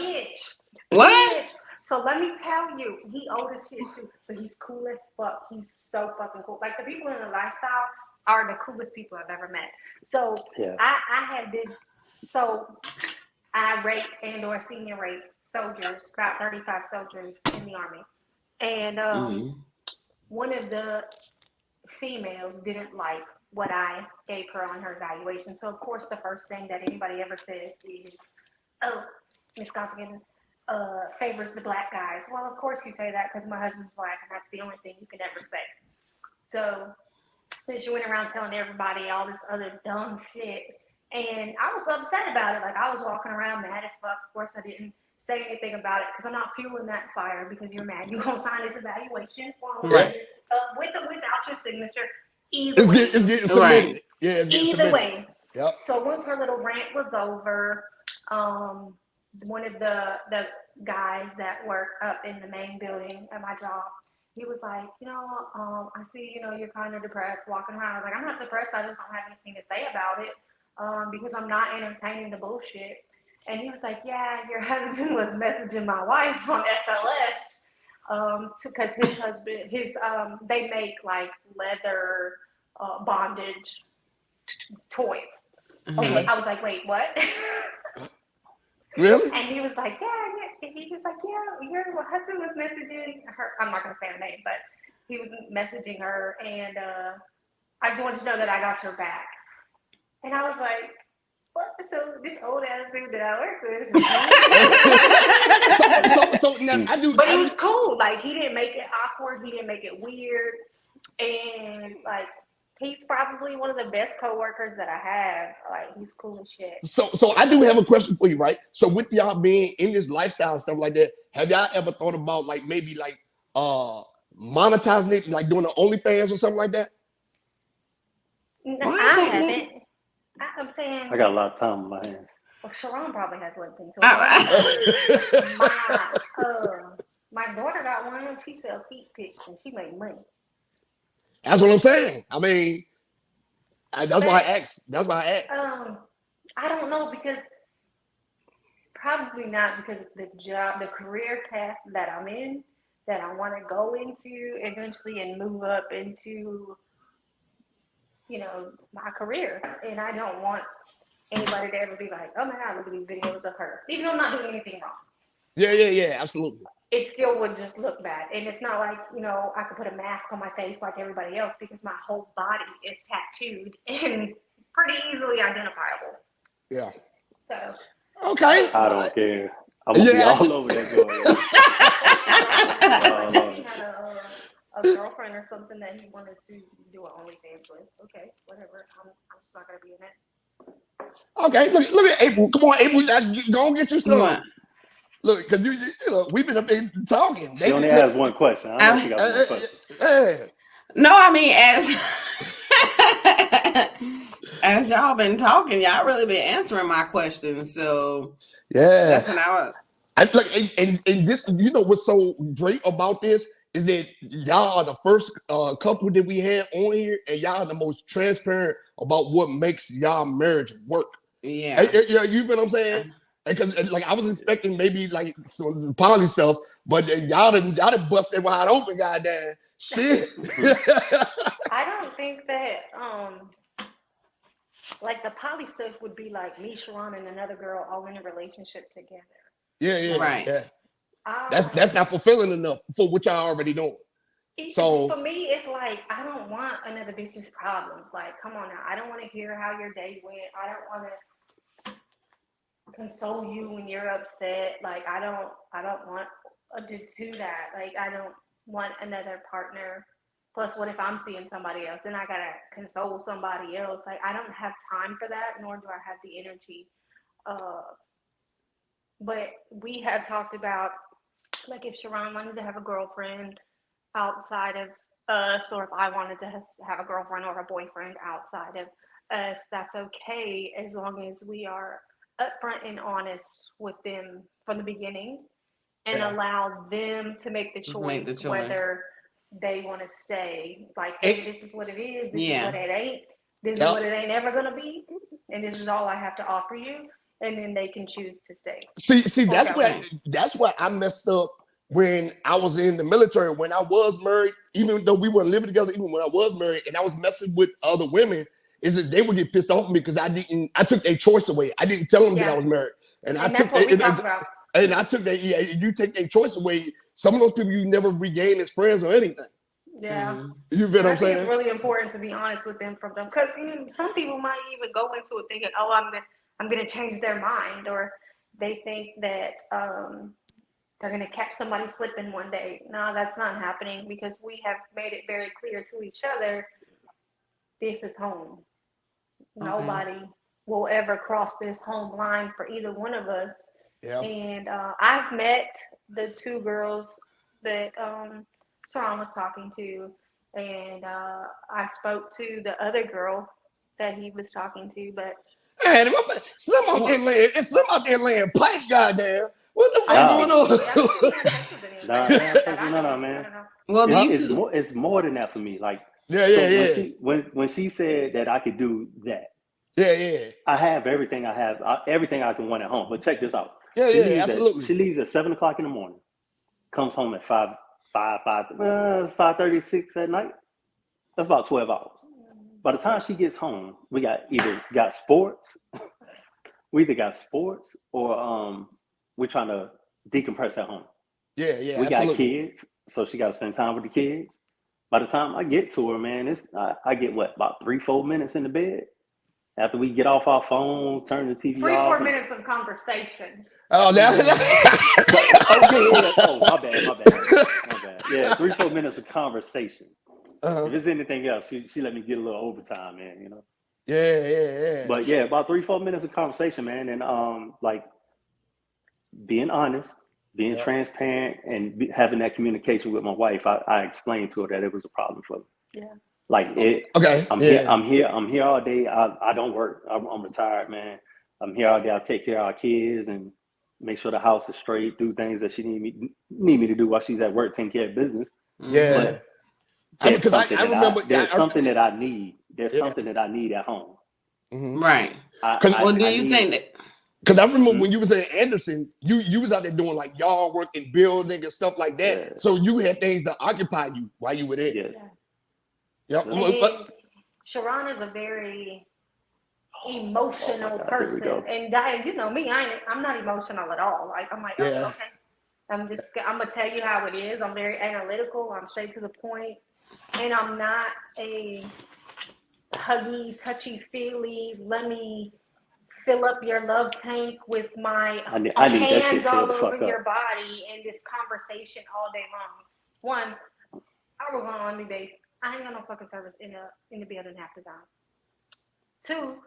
What? So let me tell you, he old as shit too, but he's cool as fuck. He's so fucking cool. Like the people in the lifestyle are the coolest people I've ever met. So I had this. So I raped and/or senior rape soldiers, about 35 soldiers in the army, and one of the females didn't like what I gave her on her evaluation. So of course, the first thing that anybody ever says is, "Oh, Miss Coffin favors the black guys." Well, of course you say that because my husband's black, and that's the only thing you can ever say. So then she went around telling everybody all this other dumb shit, and I was upset about it. Like I was walking around mad as fuck. Of course, I didn't say anything about it because I'm not fueling that fire because you're mad. You're gonna sign this evaluation form with or without your signature. Either way, it's getting submitted. Right. Yeah, it's getting either submitted. way. Yep. So once her little rant was over, one of the guys that work up in the main building at my job, he was like, I see, you're kind of depressed walking around. I was like, I'm not depressed. I just don't have anything to say about it because I'm not entertaining the bullshit. And he was like, yeah, your husband was messaging my wife on SLS because his husband, they make like leather bondage toys. Okay. And I was like, wait, what? Really? And he was like, yeah. He was like, yeah, your husband was messaging her. I'm not going to say her name, but he was messaging her. And I just wanted to know that I got your back. And I was like, what? So this old ass dude that I work with. so now I do. But it was cool. Like, he didn't make it awkward. He didn't make it weird. And, like, he's probably one of the best coworkers that I have. Like, he's cool as shit. So I do have a question for you, right? So with y'all being in this lifestyle and stuff like that, have y'all ever thought about like maybe like monetizing it, like doing the OnlyFans or something like that? I haven't. I'm saying I got a lot of time on my hands. Well, Sharon probably has LinkedIn. So my daughter got one and she sells feet pics and she made money. That's what I'm saying. I mean, that's why I asked. I don't know because probably not because the job, the career path that I'm in, that I want to go into eventually and move up into, my career. And I don't want anybody to ever be like, oh my God, look at these videos of her. Even though I'm not doing anything wrong. Yeah, absolutely. It still would just look bad. And it's not like, I could put a mask on my face like everybody else because my whole body is tattooed and pretty easily identifiable. Yeah. So. Okay. I don't care. I'm going to be all over that girl. He had a girlfriend or something that he wanted to do an OnlyFans with. Okay, whatever. I'm just not going to be in it. Okay, look at April. Come on, April. Go and get you some. Look, because we've been up there talking. She only has one question. I know she got one question. No, I mean, as y'all been talking, y'all really been answering my questions. So yeah, that's an hour. Look, and this, what's so great about this is that y'all are the first couple that we had on here, and y'all are the most transparent about what makes y'all marriage work. Yeah, you know what I'm saying? Because like I was expecting maybe like some poly stuff, but y'all done busted wide open, goddamn shit. I don't think that like the poly stuff would be like me, Sharon, and another girl all in a relationship together. Yeah, right. Yeah. That's not fulfilling enough for what y'all already doing. So for me, it's like I don't want another bitch's problems. Like, come on now, I don't want to hear how your day went. I don't want to. console you when you're upset. Like I don't want to do that. Like I don't want another partner. Plus, what if I'm seeing somebody else? Then I gotta console somebody else. Like I don't have time for that, nor do I have the energy. Uh, but we have talked about like if Sharon wanted to have a girlfriend outside of us, or if I wanted to have a girlfriend or a boyfriend outside of us, that's okay as long as we are upfront and honest with them from the beginning and allow them to make the choice, whether they want to stay. Like, hey, this is what it is, this is what it ain't, this is what it ain't ever gonna be, and this is all I have to offer you, and then they can choose to stay. See, that's why I messed up when I was in the military. When I was married, even though we weren't living together, even when I was married, and I was messing with other women, is that they would get pissed off at me because I took their choice away. I didn't tell them that I was married, and that's what we talked about. And I took that. Yeah, you take their choice away. Some of those people you never regain as friends or anything. Yeah, you feel what I'm saying? It's really important to be honest with them from them, because some people might even go into it thinking, "Oh, I'm gonna change their mind," or they think that they're gonna catch somebody slipping one day. No, that's not happening because we have made it very clear to each other. This is home. Okay. Nobody will ever cross this home line for either one of us. Yep. And I've met the two girls that Sean was talking to, and I spoke to the other girl that he was talking to, but man, some out there laying pipe, goddamn. What the fuck going on? No, man. Well, it's more than that for me. Like, When she said that I could do that, I have everything I have, everything I can want at home. But check this out. Absolutely. She leaves at 7:00 in the morning, comes home at 5:36 at night. That's about 12 hours. By the time she gets home, we either got sports, or we're trying to decompress at home. We got kids, so she got to spend time with the kids. By the time I get to her, man, I get about 3-4 minutes in the bed. After we get off our phone, turn the TV off. 3-4 minutes of conversation. Oh, my bad. Yeah, 3-4 minutes of conversation. If it's anything else, she let me get a little overtime, man. You know. Yeah. But yeah, about 3-4 minutes of conversation, man, and like being honest, being transparent, and having that communication with my wife. I explained to her that it was a problem for me. Yeah. Like it. Okay. I'm here all day. I don't work. I'm retired, man. I'm here all day. I take care of our kids and make sure the house is straight. Do things that she need me to do while she's at work, taking care of business. Yeah. There's something that I need. There's something that I need at home. Mm-hmm. Right. Do you think that? Because I remember when you was at Anderson, you was out there doing like yard work and building and stuff like that. Yeah. So you had things to occupy you while you were there. Yeah. Yep. Sharon is a very emotional person, and you know me, I'm not emotional at all. Like I'm like, okay, I'm gonna tell you how it is. I'm very analytical. I'm straight to the point, and I'm not a huggy, touchy-feely. Let me fill up your love tank with my hands all over your body and this conversation all day long. One, I work on an Army base. I ain't got no fucking service in the building half the time. Two,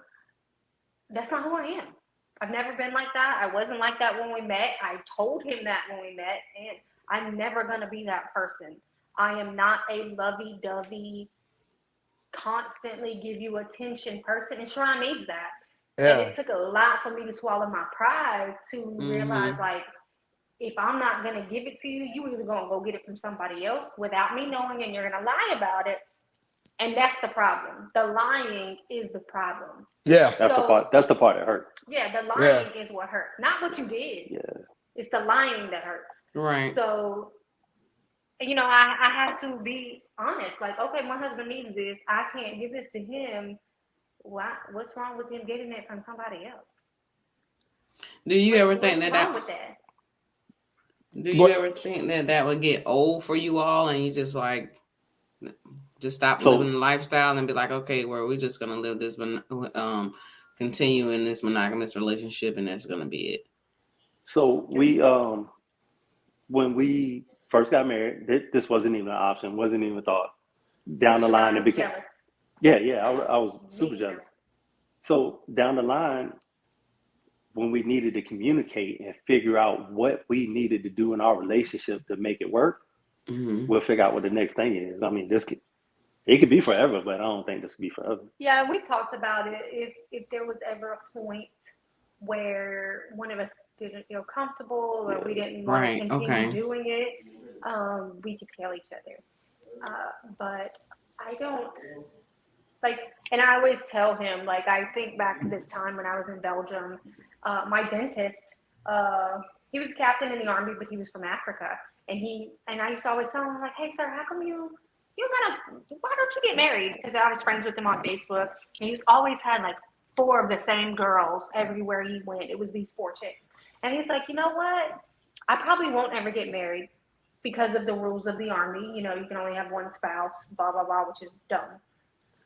that's not who I am. I've never been like that. I wasn't like that when we met. I told him that when we met, and I'm never gonna be that person. I am not a lovey-dovey, constantly give you attention person, and Sharon needs that. Yeah. And it took a lot for me to swallow my pride to realize, like, if I'm not going to give it to you, you either going to go get it from somebody else without me knowing, and you're going to lie about it. And that's the problem. The lying is the problem. Yeah. That's the part that hurts. Yeah, the lying is what hurts. Not what you did. Yeah. It's the lying that hurts. Right. So, you know, I have to be honest. Like, okay, my husband needs this. I can't give this to him. What's wrong with him getting it from somebody else? Do you ever think that? Do you ever think that would get old for you all, and you just stop living the lifestyle and be like, okay, well, we're just gonna live this continue in this monogamous relationship, and that's gonna be it. So we when we first got married, this wasn't even an option, wasn't even thought. Down the line, it became. Yeah, I was super jealous. So down the line, when we needed to communicate and figure out what we needed to do in our relationship to make it work, we'll figure out what the next thing is. I mean, it could be forever, but I don't think this could be forever. Yeah, we talked about it. If there was ever a point where one of us didn't feel comfortable or we didn't want to continue doing it, we could tell each other. But I don't like, and I always tell him, like, I think back to this time when I was in Belgium, my dentist, he was a captain in the army, but he was from Africa. And I used to always tell him, like, hey, sir, how come why don't you get married? Because I was friends with him on Facebook. And he's always had like 4 of the same girls everywhere he went. It was these 4 chicks. And he's like, you know what? I probably won't ever get married because of the rules of the army. You know, you can only have one spouse, blah, blah, blah, which is dumb.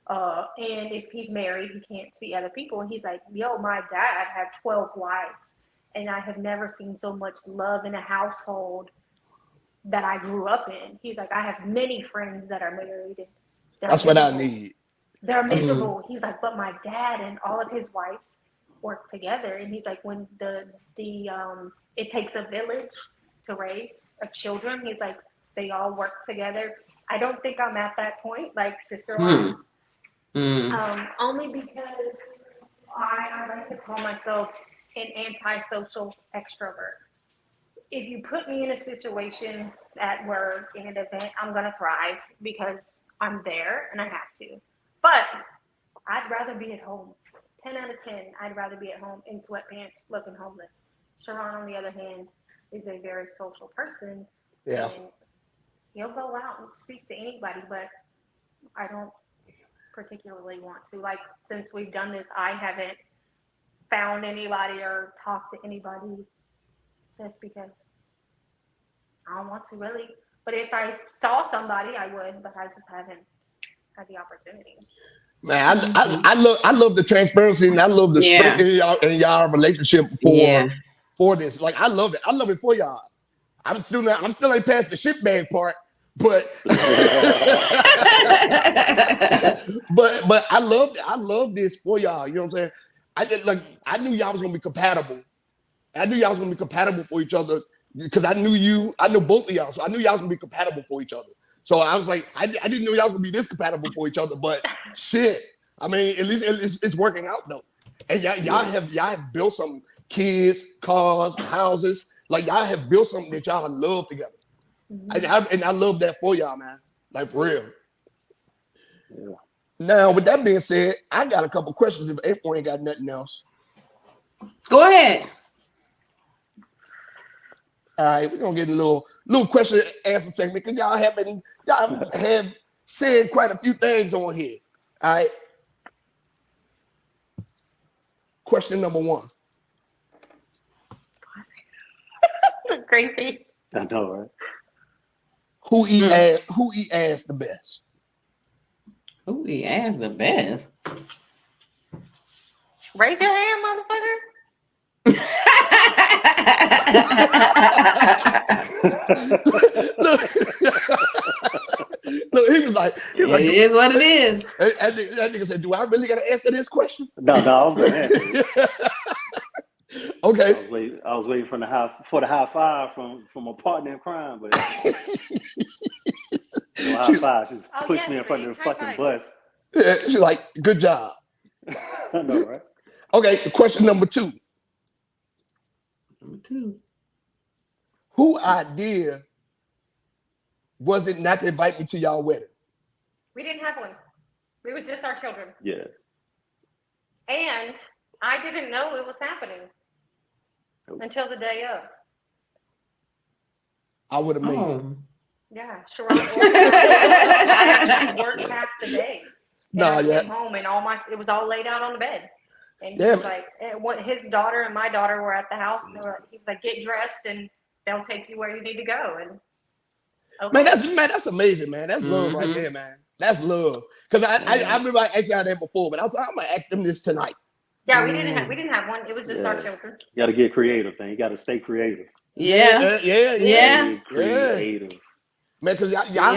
And if he's married, he can't see other people. And he's like, yo, my dad had 12 wives. And I have never seen so much love in a household that I grew up in. He's like, I have many friends that are married. That's what I need. They're miserable. He's like, but my dad and all of his wives work together. And he's like, when it takes a village to raise children, he's like, they all work together. I don't think I'm at that point, like sister-wise. Only because I like to call myself an antisocial extrovert. If you put me in a situation at work, in an event, I'm going to thrive because I'm there and I have to. But I'd rather be at home. 10 out of 10, I'd rather be at home in sweatpants looking homeless. Sharon, on the other hand, is a very social person. Yeah. And he'll go out and speak to anybody, but I don't particularly want to. Like, since we've done this, I haven't found anybody or talked to anybody. That's because I don't want to really. But if I saw somebody, I would. But I just haven't had the opportunity. Man, I love the transparency and I love the strength in y'all relationship for this. Like, I love it. I love it for y'all. I'm still ain't past the shit bag part, but but I love this for y'all. You know what I'm saying? I knew y'all was gonna be compatible. I knew y'all was gonna be compatible for each other because I know both of y'all, so I knew y'all was gonna be compatible for each other. So I was like, I didn't know y'all was gonna be this compatible for each other, but shit. I mean, at least it's working out though. And y'all have built some kids, cars, houses. Like, y'all have built something that y'all love together. And I love that for y'all, man. Like, for real. Yeah. Now, with that being said, I got a couple questions if April ain't got nothing else. Go ahead. All right, we're gonna get a little question and answer segment because y'all have said quite a few things on here. All right. Question number 1. Crazy. I know, right? Who eat ass the best? Who eat ass the best? Raise your hand, motherfucker. Look, he was like, it is what it is. That nigga said, do I really gotta answer this question? No, I was gonna answer it. Okay. I was waiting for the high five from a partner in crime, but no high five. She's pushed me in front of the fucking bus. Yeah, she's like, good job. I know, right? Okay, question number 2. Number 2. Who idea was it not to invite me to y'all wedding? We didn't have one. We was just our children. Yeah. And I didn't know it was happening until the day of. I would have made it. Yeah, sure. I actually worked half the day. I came home and it was all laid out on the bed. And he was like, his daughter and my daughter were at the house. And he was like, get dressed and they'll take you where you need to go. And okay. That's amazing, man. That's love right there, man. That's love. Because I remember I asked y'all that before, but I was like, I'm gonna ask them this tonight. Yeah, we didn't have one. It was just our children. You got to get creative, man. You got to stay creative. Yeah. Creative. Man, because y'all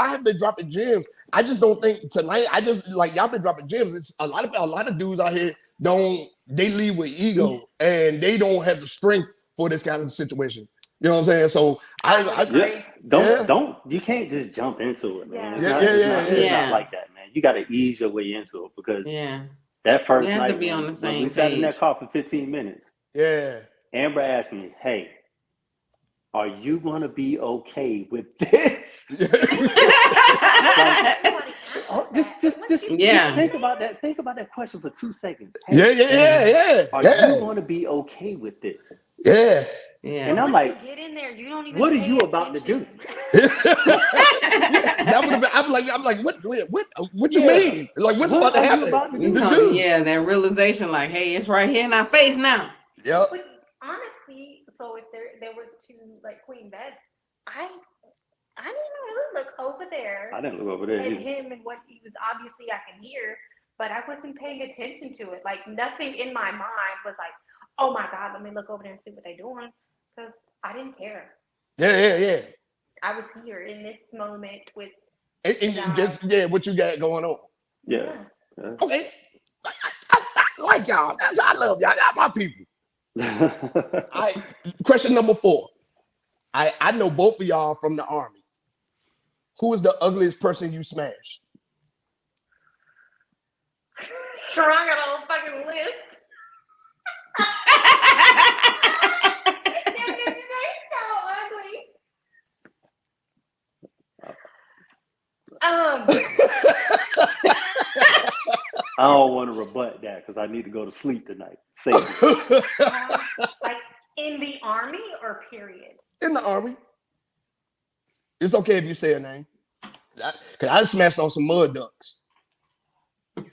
have been dropping gems. I just don't think tonight. I just like y'all been dropping gems. It's a lot of dudes out here they lead with ego and they don't have the strength for this kind of situation. You know what I'm saying? So you can't just jump into it, man. Yeah. It's not like that, man. You got to ease your way into it because that first night, to be on the same we sat in that car for 15 minutes. Yeah. Amber asked me, "Hey, are you gonna be okay with this?" Just think about that. Think about that question for 2 seconds. Hey, Are you gonna be okay with this? Yeah. And I'm like, get in there, you don't even what are you about to do? That would have been. I'm like, what you mean? Like, what's about to happen? That realization, like, hey, it's right here in our face now. Yep. But honestly, so if there was two like queen beds, I didn't really look over there. I didn't look over there. And him and what he was obviously I can hear, but I wasn't paying attention to it. Like nothing in my mind was like, oh my God, let me look over there and see what they're doing. Because I didn't care. Yeah. I was here in this moment with and just what you got going on. Yeah. Okay. I like y'all. I love y'all. Y'all my people. Question number 4. I know both of y'all from the Army. Who is the ugliest person you smashed? Sure, I got a whole fucking list. They're so ugly. I don't want to rebut that because I need to go to sleep tonight. Like in the Army or period? In the Army. It's okay if you say a name. Because I smashed on some mud ducks. Okay,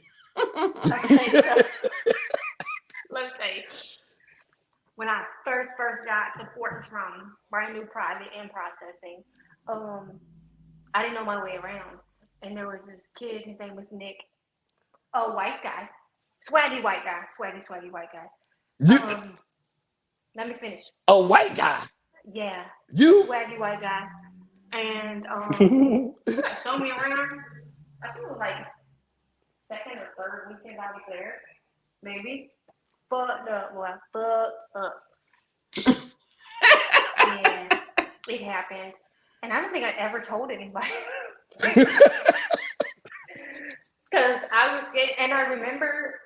so let's say when I first got to Fort Drum, brand new private and processing, I didn't know my way around. And there was this kid, his name was Nick, a white guy, swaggy white guy. Let me finish. A white guy? Yeah. You? Swaggy white guy. And showed me around. I think it was like second or third weekend I was there. Maybe. Fucked up. Yeah. It happened. And I don't think I ever told anybody. Because I remember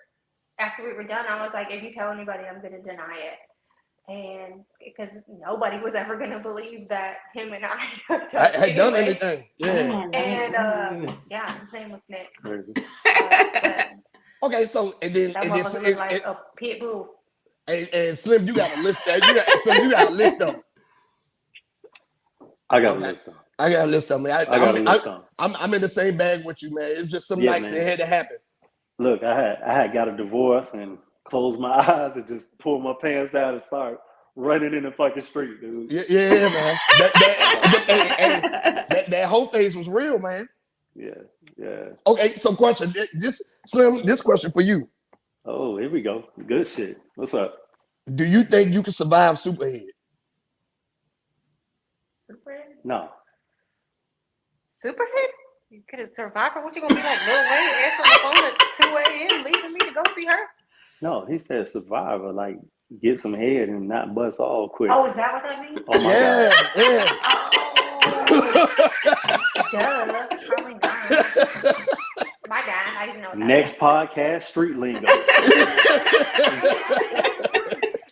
after we were done, I was like, if you tell anybody, I'm going to deny it. And because nobody was ever going to believe that him and I had done anything. Yeah. And his name was Nick. Okay, so and then looked like a pit bull. And Slim, you got a list that you got a list of them. I got a list of them. I got a list of them. I'm in the same bag with you, man. It's just some nights it had to happen. Look, I had got a divorce and closed my eyes and just pulled my pants down and start running in the fucking street, dude. Yeah, man. That whole phase was real, man. Yeah. Okay, so question. This question for you. Oh, here we go. Good shit. What's up? Do you think you can survive Superhead? Superhead? No. Superhead? You could have survived. What you gonna be like, Lil Wayne, answer the phone at 2 a.m. leaving me to go see her? No, he said survivor, like get some head and not bust all quick. Oh, is that what that means? Oh my God. Duh. Probably not. My God, I didn't know that. Next podcast, street lingo.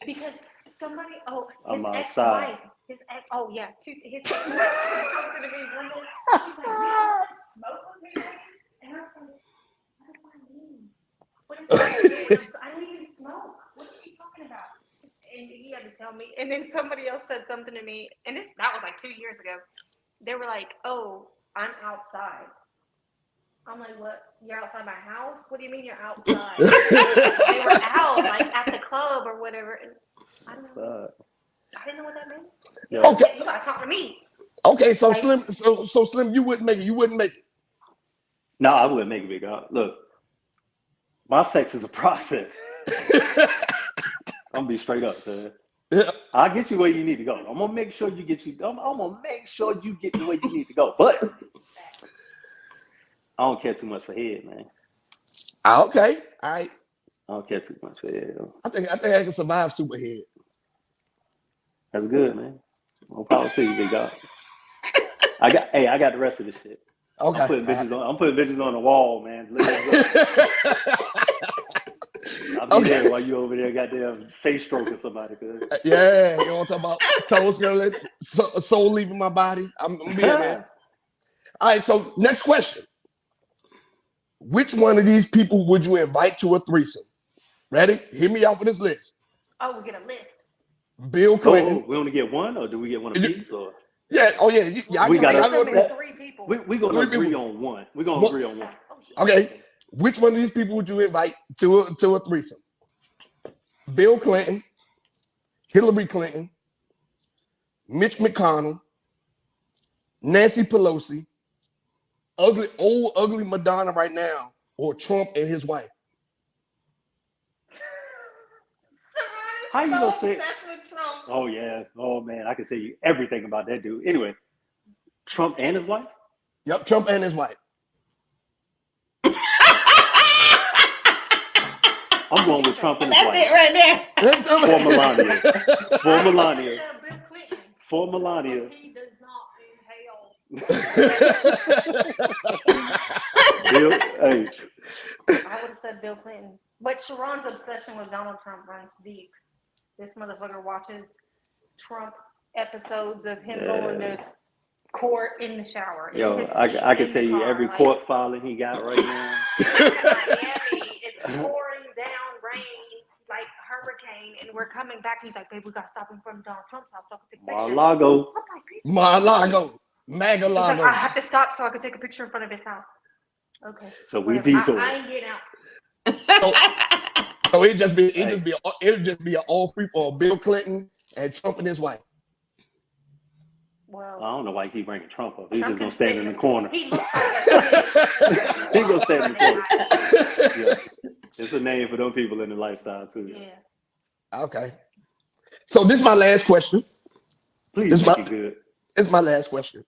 Because somebody, I'm his outside. ex-wife, his ex-wife said something to me one day. She's like, you smoke with me? And I was like, what does that mean? What does that mean? I don't even smoke. What is she talking about? And he had to tell me. And then somebody else said something to me, and that was like 2 years ago. They were like, oh, I'm outside. I'm like, what? You're outside my house? What do you mean you're outside? They were out, like at the club or whatever. And I don't know. I didn't know what that meant. Yeah. Okay. You gotta talk to me. Okay, so Slim, so Slim, you wouldn't make it. You wouldn't make it. No, I wouldn't make it big. Look, my sex is a process. I'm gonna be straight up, sir. Yeah. I'll get you where you need to go. I'm gonna make sure you get I'm gonna make sure you get to where you need to go. But I don't care too much for head, man. Okay. All right. I don't care too much for head. I think I can survive superhead. That's good, man. No power to you, big dog. I got the rest of this shit. Okay. I'm putting bitches on the wall, man. I'll be there while you over there goddamn face stroking somebody. Yeah, you want to talk about toes curling, soul leaving my body? I'm being there. All right, so next question. Which one of these people would you invite to a threesome? Ready? Hit me out with this list. Oh, we get a list. Bill Clinton. We only get one, or do we get one apiece? Or yeah, oh yeah. We got three people. We're gonna agree on one. We're gonna agree on one. Okay. Which one of these people would you invite to a threesome? Bill Clinton, Hillary Clinton, Mitch McConnell, Nancy Pelosi, ugly Madonna right now, or Trump and his wife? How you gonna say? Oh yeah. Oh man, I can say you everything about that dude. Anyway, Trump and his wife? Yep, Trump and his wife. I'm going with Trump and his wife. That's it right there. For Melania. For Melania. He does not inhale. Bill, hey. I would have said Bill Clinton. But Sharon's obsession with Donald Trump runs deep. This motherfucker watches Trump episodes of him going to court in the shower. Yo, I can tell you every court filing he got right now. Miami, it's pouring down rain like hurricane, and we're coming back. He's like, babe, we got to stop in front of Donald Trump's house so I can take a picture. Mar-a-Lago. MAGA-Lago. Like, I have to stop so I can take a picture in front of his house. Okay. So we detoured. I ain't getting out. So it'd just be an all free for Bill Clinton and Trump and his wife. Well, I don't know why he keep bringing Trump up. He's just gonna stand in the corner. He looks like He's gonna stand in the corner. Yeah. It's a name for those people in the lifestyle too. Yeah. Okay. So this is my last question. Please make it good. It's my last question.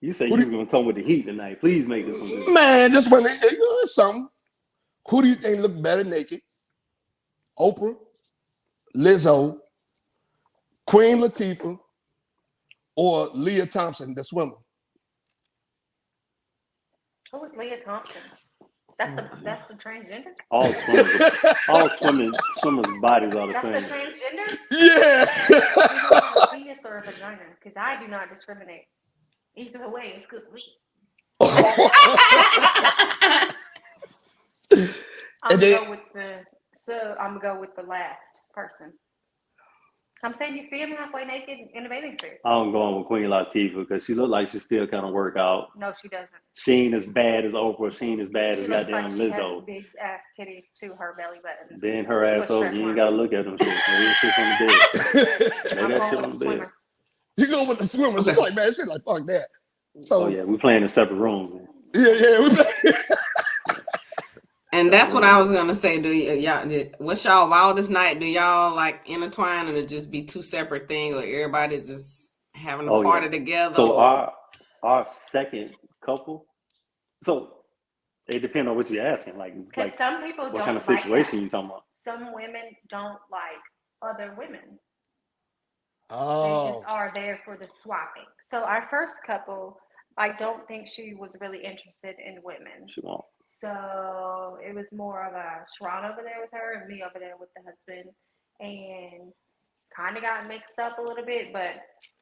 You say you're gonna come with the heat tonight. Please make this one good. Man, this one is something. Who do you think look better naked? Oprah, Lizzo, Queen Latifah, or Leah Thompson, the swimmer? Who is Leah Thompson? That's the transgender? All swimmers' bodies are the same. That's the transgender? Yeah. A penis or a vagina? Because I do not discriminate. Either way, it's good for me. I'm gonna go with the last person. I'm saying you see him halfway naked in a bathing suit. I'm going with Queen Latifah because she looked like she still kind of work out. No, she doesn't. She ain't as bad as Oprah. She ain't as bad as goddamn Lizzo. She has big ass titties to her belly button. Then her ass over. You ain't gotta look at them shit. Lay that shit on the bed. Lay that shit on the bed. You go with the swimmers. It's like, man, shit like fuck that. So yeah, we playing in separate rooms, man. Yeah, we play. And that's what I was gonna say. What's y'all wildest night? Do y'all like intertwine, or just be two separate things, or everybody's just having a party together? So our second couple. So it depends on what you're asking. Like some people what don't kind of situation like you talking about? Some women don't like other women. Oh. They just are there for the swapping. So our first couple, I don't think she was really interested in women. She won't. So it was more of a Sharon over there with her and me over there with the husband, and kind of got mixed up a little bit, but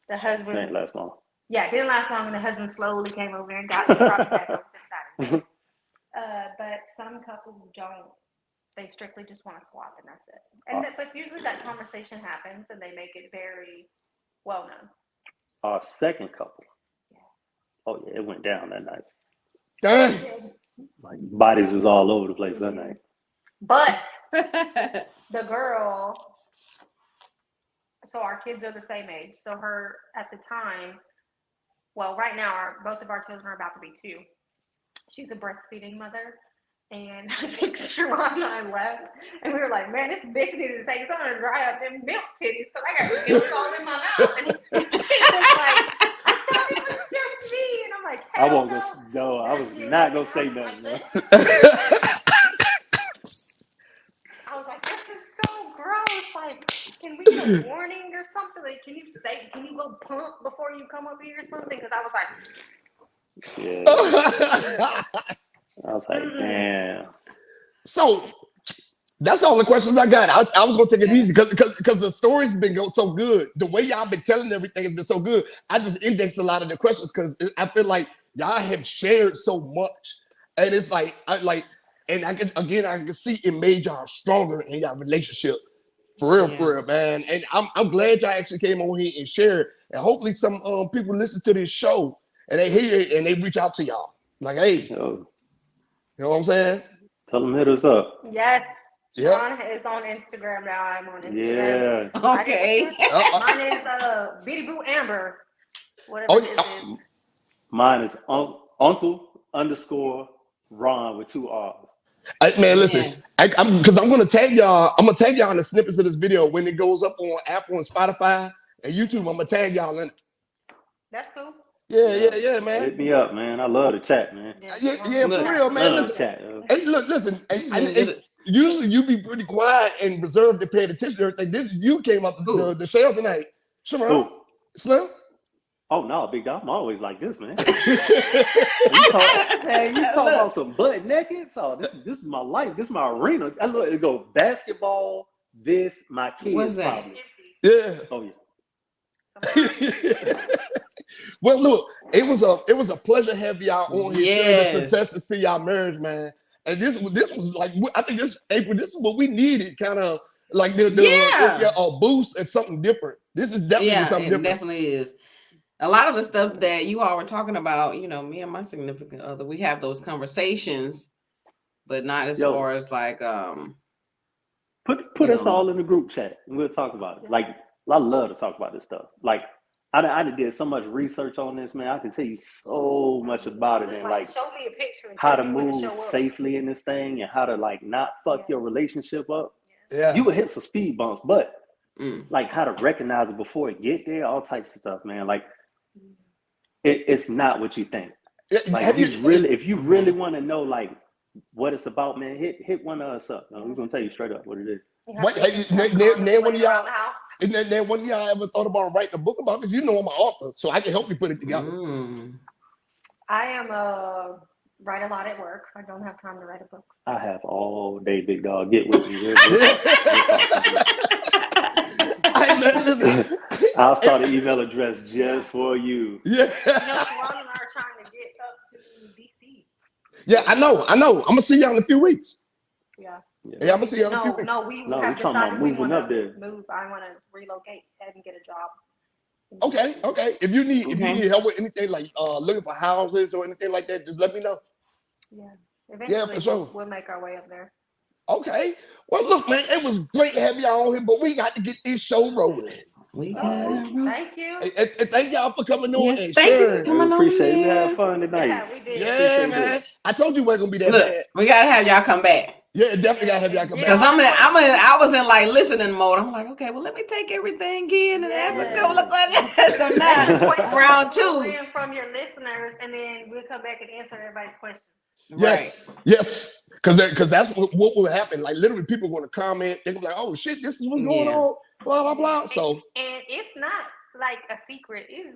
the husband didn't last long. Yeah, it didn't last long, and the husband slowly came over and got me brought back over to the side. But some couples don't. They strictly just want to swap, and that's it. And but usually that conversation happens, and they make it very well known. Our second couple. Yeah. Oh yeah, it went down that night. Dang. Like bodies was all over the place that night. But the girl, so our kids are the same age. So her at the time, well, right now both of our children are about to be 2. She's a breastfeeding mother, And I think Sharon and I left, and we were like, "Man, this bitch needed to take something to dry up them milk titties because I got milk all in my mouth." And he was like, "I thought it was just me," and I'm like, I won't go. No, I was not gonna say nothing. No. I was like, "This is so gross. Like, can we get a warning or something? Like, can you go pump before you come up here or something?" Because I was like, yeah. I was like, damn. So that's all the questions I got. I was gonna take it easy because the story's been going so good. The way y'all been telling everything has been so good. I just indexed a lot of the questions because I feel like y'all have shared so much, and it's like and I can see it made y'all stronger in y'all relationship. For real, man. And I'm glad y'all actually came on here and shared. And hopefully some people listen to this show and they hear it and they reach out to y'all. Like, hey, you know what I'm saying? Tell them hit us up. yes. Yeah. Sean is on Instagram now. I'm on Instagram. Yeah. Okay. Mine is Bitty Boo Amber. Whatever it is. Mine is Uncle _ Ron with 2 R's. Man, listen, I'm gonna tag y'all. I'm gonna tag y'all in the snippets of this video when it goes up on Apple and Spotify and YouTube. I'm gonna tag y'all in it. That's cool. Yeah, man. Hit me up, man. I love to chat, man. Yeah, for real, man. Listen, chat, hey, listen. Usually you be pretty quiet and reserved and paying attention to everything. You came up the show tonight. Sharon, Slim. Oh no, big dog. I'm always like this, man. You talk about some butt naked. So this is my life. This is my arena. I look, it go basketball. This my kids. What's that? Probably. Yeah. Oh yeah. Well, look, it was a pleasure having y'all on here sharing the successes to y'all marriage, man. And this was like, I think this is what we needed, kind of like a boost and something different. This is definitely something different. It definitely is. A lot of the stuff that you all were talking about, me and my significant other, we have those conversations, but not as far as like put us all in the group chat and we'll talk about it. Like, I love to talk about this stuff. Like, I did so much research on this, man. I can tell you so much about it, and like show me a picture and how to move safely in this thing and how to like not fuck your relationship up. Yeah, you would hit some speed bumps, but like how to recognize it before it get there, all types of stuff, man. Like it's not what you think. Like if you really want to know like what it's about, man, hit one of us up. We're gonna tell you straight up what it is. What, name one of y'all? And then one of y'all ever thought about writing a book about this? I'm an author, so I can help you put it together. I am write a lot at work. I don't have time to write a book. I have all day, big dog. Get with me. I'll start an email address just for you. Yeah. Sharon and I are trying to get up to DC. Yeah, I know. I'm gonna see y'all in a few weeks. Yeah. I'm gonna see y'all in a few weeks. We have decided we want to move. I want to relocate and get a job. Okay. If you need help with anything like looking for houses or anything like that, just let me know. Yeah. Eventually, for sure. We'll make our way up there. Okay. Well, look, man, it was great to have y'all on here, but we got to get this show rolling. Thank you. And thank y'all for coming on and thank sharing. you for coming on. Appreciate it. We had fun tonight. Yeah, we did. Yeah, man. I told you it wasn't gonna be that bad. We gotta have y'all come back. Yeah, definitely gotta have y'all come back. Because I was in like listening mode. I'm like, okay, well, let me take everything in and ask a couple of questions. So now round 2 from your listeners, and then we'll come back and answer everybody's questions. Yes. Because that's what will happen. Like literally, people are going to comment. They're gonna be like, "Oh shit, this is what's going on." Blah blah blah. So and it's not like a secret. It's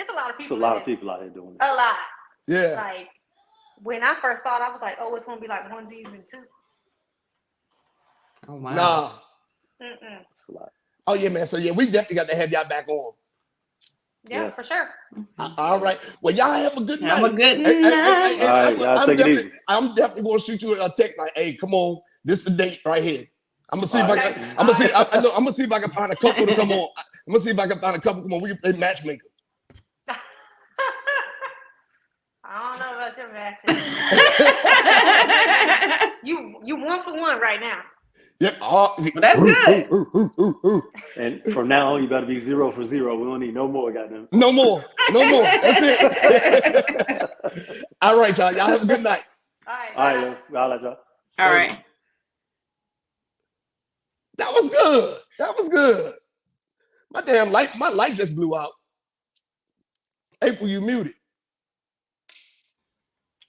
a lot of people. It's a lot of people out here doing it. A lot. Yeah. Like when I first thought, I was like, "Oh, it's gonna be like onesies and two." Oh wow. Nah. It's a lot. Oh yeah, man. So yeah, we definitely got to have y'all back on. Yeah, for sure. All right. Well, y'all have a good night. Have a good night. All right, y'all take it easy. I'm definitely gonna shoot you a text like, "Hey, come on, this is the date right here." I'm gonna see if I can. I'm gonna see if I can find a couple to come on. I'm gonna see if I can find a couple. Come on, we can play matchmaker. I don't know about your matchmaker. You 1 for 1 right now. Yep. Well, that's good. And from now on, you better be 0 for 0. We don't need no more, goddamn. No more. That's it. All right, y'all. Y'all have a good night. All right, I'll let y'all. All right. That was good. That was good. My damn light, my light just blew out. April, you muted.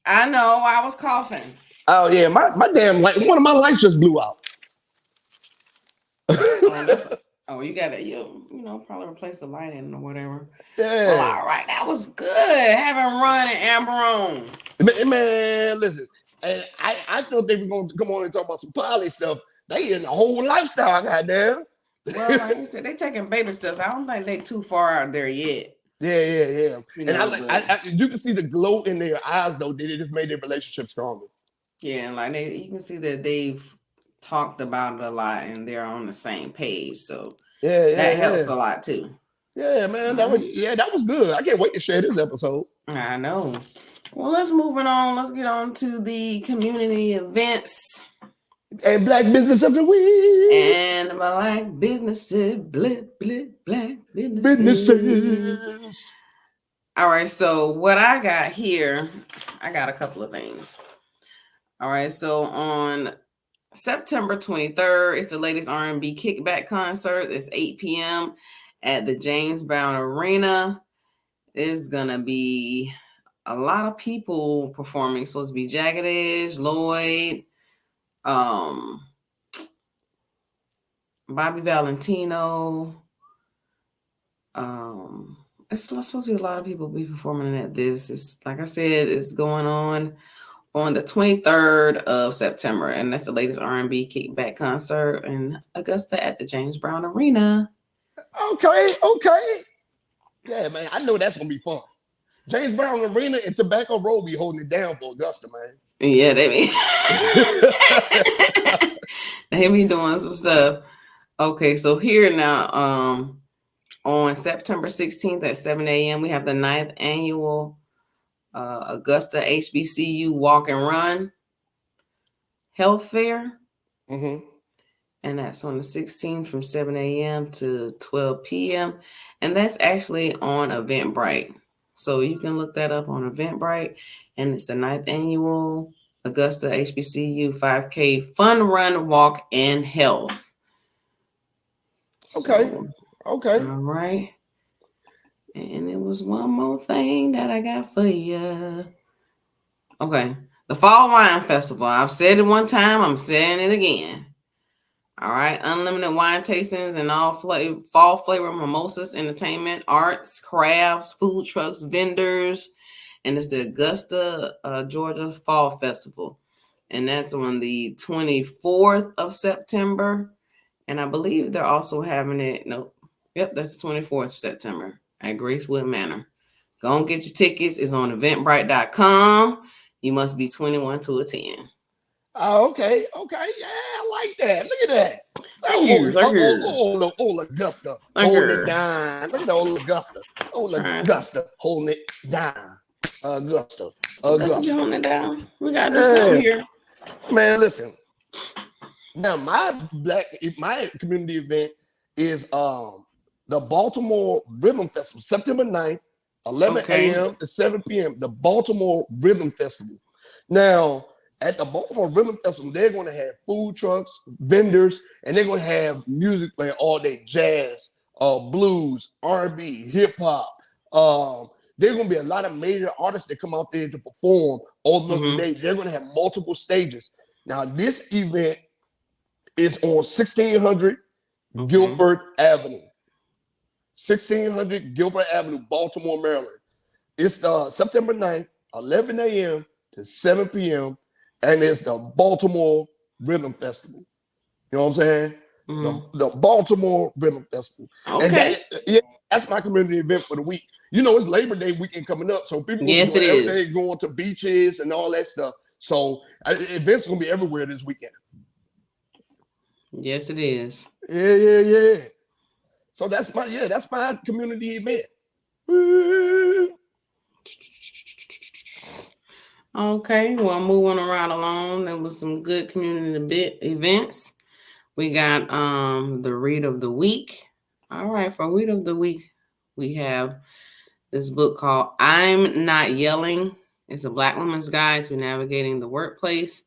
I know. I was coughing. Oh yeah, my damn light. One of my lights just blew out. You got to probably replace the lighting or whatever. Yeah. Well, all right, that was good. Having Ron and Amber on. Man, listen. And I thought they were going to come on and talk about some poly stuff. They in the whole lifestyle, goddamn. Well, like I said, they taking baby steps. I don't think they too far out there yet. Yeah. And you can see the glow in their eyes, though. They just made their relationship stronger. Yeah, like you can see that they've talked about it a lot and they're on the same page. So that helps a lot too. Yeah, man. That was good. I can't wait to share this episode. I know. Well, let's move it on. Let's get on to the community events. And Black Business of the Week. And Black businesses. Black businesses. All right. So what I got here, I got a couple of things. All right. So on September 23rd, it's the latest R&B kickback concert. It's 8 p.m. at the James Brown Arena. There's going to be a lot of people performing. It's supposed to be Jagged Edge, Lloyd, Bobby Valentino. It's supposed to be a lot of people be performing at this. It's like I said, it's going on the 23rd of September, and that's the latest R&B kickback concert in Augusta at the James Brown Arena. Okay. Yeah, man, I know that's gonna be fun. James Brown Arena and Tobacco Road be holding it down for Augusta, man. Yeah, they be doing some stuff. Okay, so here now, on September 16th at 7 a.m., we have the 9th annual Augusta HBCU Walk and Run Health Fair. Mm-hmm. And that's on the 16th from 7 a.m. to 12 p.m. And that's actually on Eventbrite. So you can look that up on Eventbrite. And it's the 9th annual Augusta HBCU 5K Fun Run Walk and Health. Okay. All right. And it was one more thing that I got for you. Okay. The Fall Wine Festival. I've said it one time. I'm saying it again. All right. Unlimited wine tastings and all fall flavor mimosas, entertainment, arts, crafts, food trucks, vendors. And it's the Augusta, Georgia Fall Festival. And that's on the 24th of September. And I believe they're also having it. That's the 24th of September at Gracewood Manor. Go and get your tickets. It's on eventbrite.com. You must be 21 to attend. Oh, okay. Yeah, I like that. Look at that. Old Augusta holding it down. Look at the old Augusta. Old Augusta holding it down. Augusta. Holding it down. We got to do something here. Man, listen. Now, my community event is the Baltimore Rhythm Festival, September 9th, 11 a.m. to 7 p.m. The Baltimore Rhythm Festival. Now, at the Baltimore Rhythm Festival, they're going to have food trucks, vendors, and they're going to have music playing all day: jazz, blues, R&B, hip hop. There's going to be a lot of major artists that come out there to perform all those days. They're going to have multiple stages. Now, this event is on 1600 Guilford Avenue. 1600 Guilford Avenue, Baltimore, Maryland. It's September 9th, 11 a.m. to 7 p.m. And it's the Baltimore Rhythm Festival. You know what I'm saying? The Baltimore Rhythm Festival. Okay. And that's my community event for the week. You know, it's Labor Day weekend coming up. So people are going to beaches and all that stuff. So events are going to be everywhere this weekend. Yes, it is. Yeah. So that's my community event. Okay, well, moving right along. There was some good community events. We got the read of the week. All right, for read of the week, we have this book called I'm Not Yelling. It's a Black woman's guide to navigating the workplace,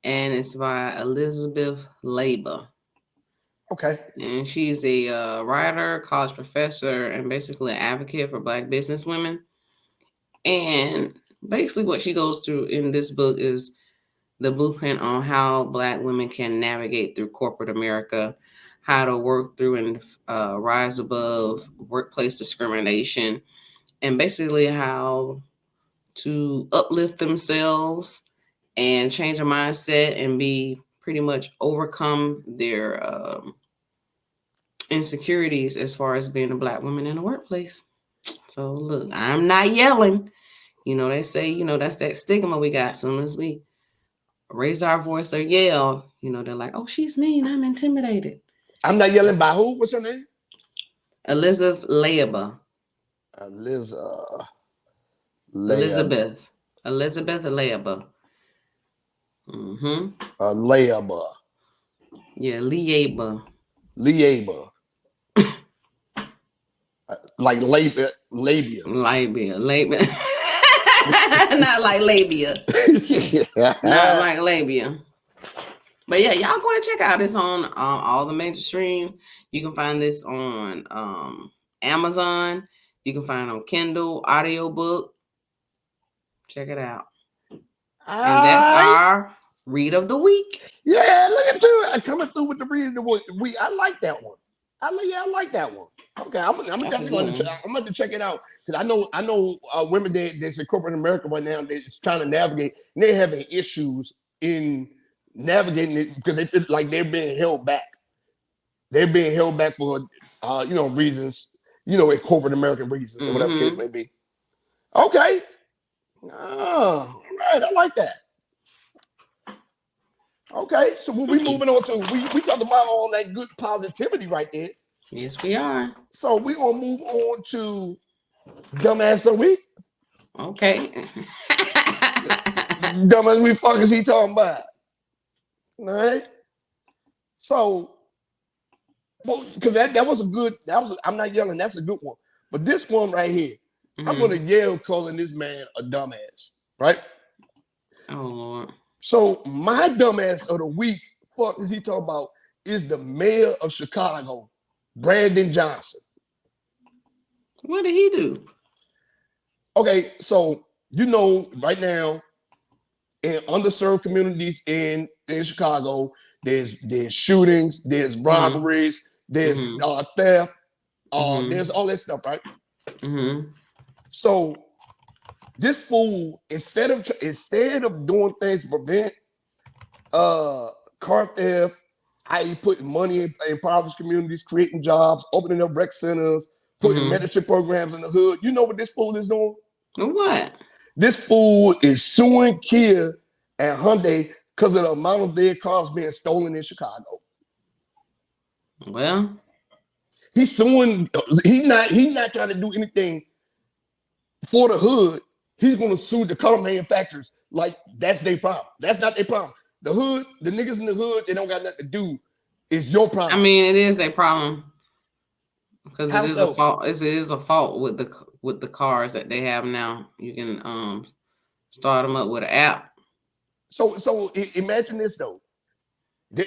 and it's by Elizabeth Leiba. Okay. And she's a writer, college professor, and basically an advocate for Black business women. And basically what she goes through in this book is the blueprint on how Black women can navigate through corporate America, how to work through and rise above workplace discrimination, and basically how to uplift themselves and change their mindset and be pretty much overcome their insecurities as far as being a Black woman in the workplace. So look, I'm not yelling. They say, that's that stigma we got. As soon as we raise our voice or yell, they're like, oh, she's mean. I'm intimidated. I'm not yelling by who? What's her name? Elizabeth Leiba. Elizabeth Leiba. Mm-hmm. Leiba. Yeah, Leiba. Like labia. Not like labia. Not like labia. But yeah, y'all go and check out. It's on all the major streams. You can find this on Amazon. You can find it on Kindle, audiobook. Check it out. And that's our read of the week. Yeah, look at you. I'm coming through with the read of the week. I like that one. I like that one. Okay, I'm definitely going to. I'm going to check it out because I know women that's in corporate America right now that's trying to navigate. And they're having issues in navigating it because they feel like they're being held back. They're being held back for reasons, in corporate American reasons or whatever the case may be. Okay. Oh, all right. I like that. Okay, so we'll be moving on to we talked about all that good positivity right there. Yes, we are. So we're gonna move on to dumbass of the week. Okay. Dumbass we fuck is he talking about? All right. So, because that was a good. I'm not yelling. That's a good one. But this one right here, I'm gonna yell calling this man a dumbass. Right? Oh Lord. So my dumbass of the week, fuck is he talking about, is the mayor of Chicago, Brandonn Johnson. What did he do? Okay, so right now in underserved communities in Chicago, there's shootings, there's robberies, there's theft, there's all that stuff, right? So this fool, instead of doing things to prevent car theft, i.e. putting money in impoverished communities, creating jobs, opening up rec centers, putting mentorship programs in the hood, you know what this fool is doing? What? This fool is suing Kia and Hyundai because of the amount of their cars being stolen in Chicago. Well, he's suing. He's not trying to do anything for the hood. He's going to sue the car manufacturers like that's their problem. That's not their problem. The hood, the niggas in the hood, they don't got nothing to do. It's your problem. I mean, it is their problem because it is a fault. It is a fault with the cars that they have now. You can start them up with an app. So imagine this though.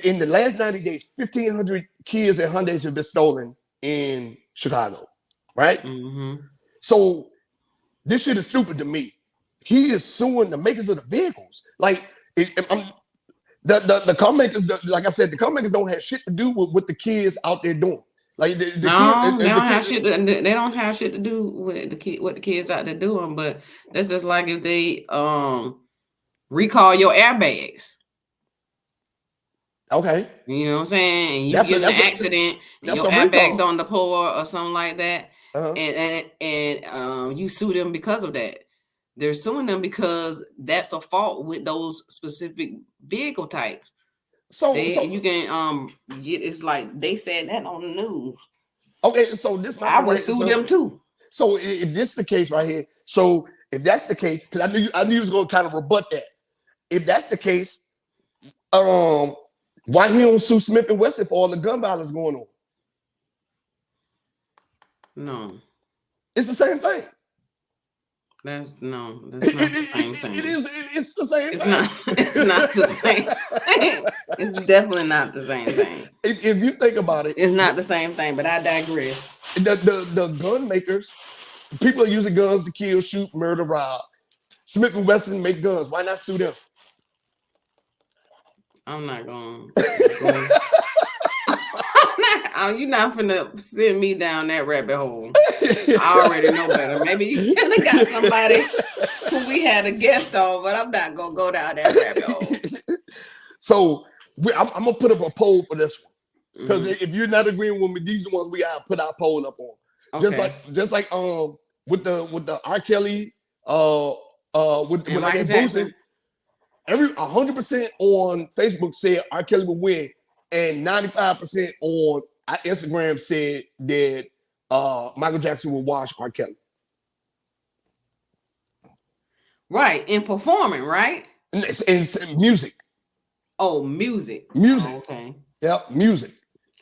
In the last 90 days, 1,500 Kias and Hyundais have been stolen in Chicago, right? So this shit is stupid to me. He is suing the makers of the vehicles. Like the car makers, like I said, the car makers don't have shit to do with what the kids out there doing. Like they don't have shit to do with what the kids out there doing. But that's just like if they recall your airbags. Okay. You know what I'm saying? And you get in an accident and your airbag don't deploy or something like that. And you sue them because of that. They're suing them because that's a fault with those specific vehicle types. You can get, it's like they said that on the news. Okay, so this I would sue them too. So if this is the case right here, so if that's the case, because I knew you was gonna kind of rebut that. If that's the case, why he don't sue Smith and Wesson for all the gun violence going on? No. It's the same thing. That's not the same thing. It is. It's the same thing. It's not the same thing. It's definitely not the same thing. If you think about it, it's not the same thing. But I digress. The gun makers, people are using guns to kill, shoot, murder, rob. Smith & Wesson make guns. Why not sue them? I'm not going. You're not finna send me down that rabbit hole. I already know better. Maybe you could have got somebody who we had a guest on, but I'm not gonna go down that rabbit hole. So I'm gonna put up a poll for this one, because if you're not agreeing with me, these are the ones we gotta put our poll up on. Okay. Just like with the R. Kelly with I get boosted, 100% on Facebook said R. Kelly would win, and 95% on Instagram said that Michael Jackson will wash R. Kelly. Right, in performing, right? And music. Oh, music. Music. Oh, okay. Yep, music.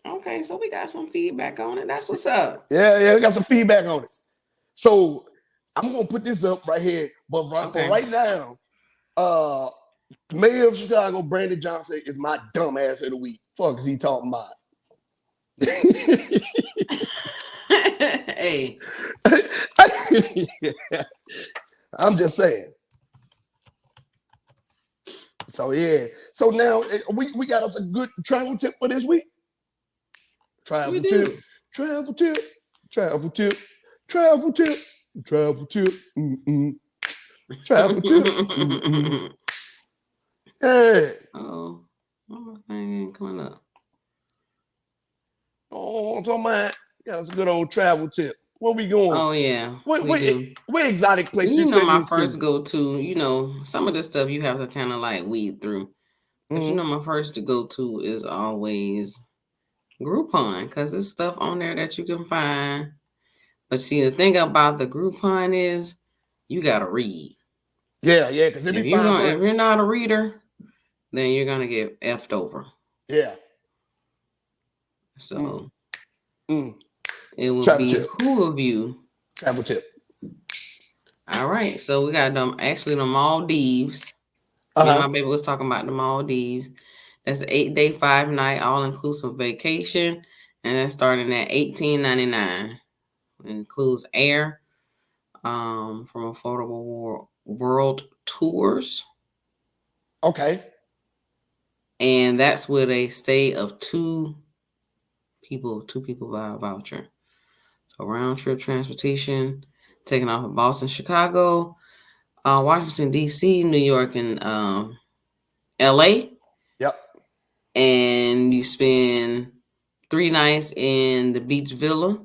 Okay, so we got some feedback on it. That's what's up. Yeah, we got some feedback on it. So I'm gonna put this up right here, but for right now, Mayor of Chicago, Brandon Johnson, is my dumb ass of the week. Fuck is he talking about? Hey. I'm just saying. So yeah. So now we got us a good travel tip for this week. Travel tip. Hey. Oh, my thing ain't coming up. Oh, I'm talking about. Yeah, that's a good old travel tip. Where we going? Oh yeah. Where exotic places? You know, my first go to. You know, some of this stuff you have to kind of like weed through. But you know, my first to go to is always Groupon, because there's stuff on there that you can find. But see, the thing about the Groupon is you gotta read. Yeah, because if you're not a reader, then you're gonna get effed over. Yeah. So it will travel be tip. Who of you? Travel tip. All right, so we got them. Actually, the Maldives. My baby was talking about the Maldives. That's an 8-day, 5-night, all-inclusive vacation, and that's starting at $18.99. It includes air from Affordable World Tours. Okay. And that's with a stay of two people by a voucher. So round trip transportation, taking off of Boston, Chicago, Washington, D.C., New York, and L.A. Yep. And you spend 3 nights in the beach villa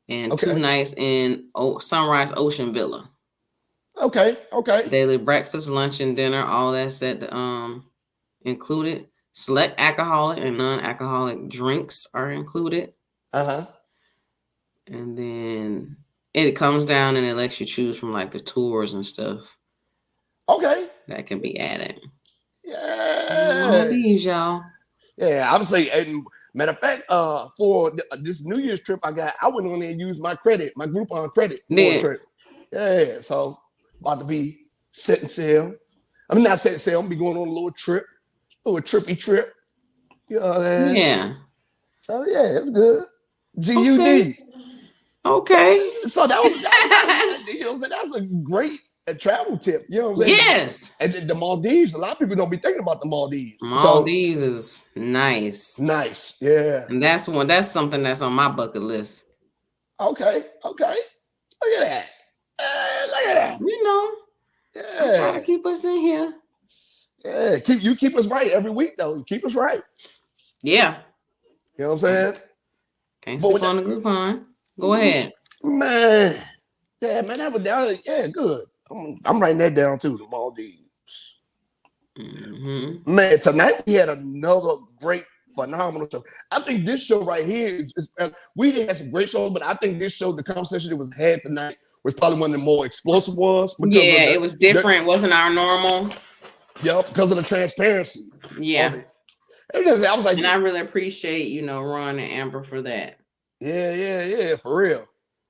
and 2 nights in Sunrise Ocean Villa. Okay. Daily breakfast, lunch, and dinner, all that's included. Select alcoholic and non-alcoholic drinks are included. And then it comes down and it lets you choose from like the tours and stuff. Okay. That can be added. Yeah. Maldives, y'all. Yeah, I would say, and matter of fact, for this New Year's trip I went on there and used my Groupon credit for a trip. Yeah, so about to be setting sail. I'm not setting sail. I'm gonna be going on a little trippy trip. You know what I mean? Yeah. So yeah, it's good. GUD. Okay. So that was you know what I'm saying? That's a great travel tip. You know what I'm saying? Yes. And the Maldives, a lot of people don't be thinking about the Maldives. Maldives is nice. Nice, yeah. And that's something that's on my bucket list. Okay. Look at that. Look at that. You know. Yeah. Try to keep us in here. Yeah, keep us right every week though. You keep us right. Yeah. You know what I'm saying? Can't sleep on the Groupon. Go ahead. Man. Yeah, man, that was down. Yeah, good. I'm writing that down too, the Maldives. Man, tonight we had another great, phenomenal show. I think this show right here we had some great shows, but I think this show, the conversation that was had tonight, was probably one of the more explosive ones. Yeah, it was different. Wasn't our normal. Yep, because of the transparency. Yeah. I was like, and I really appreciate, Ron and Amber for that. Yeah, for real.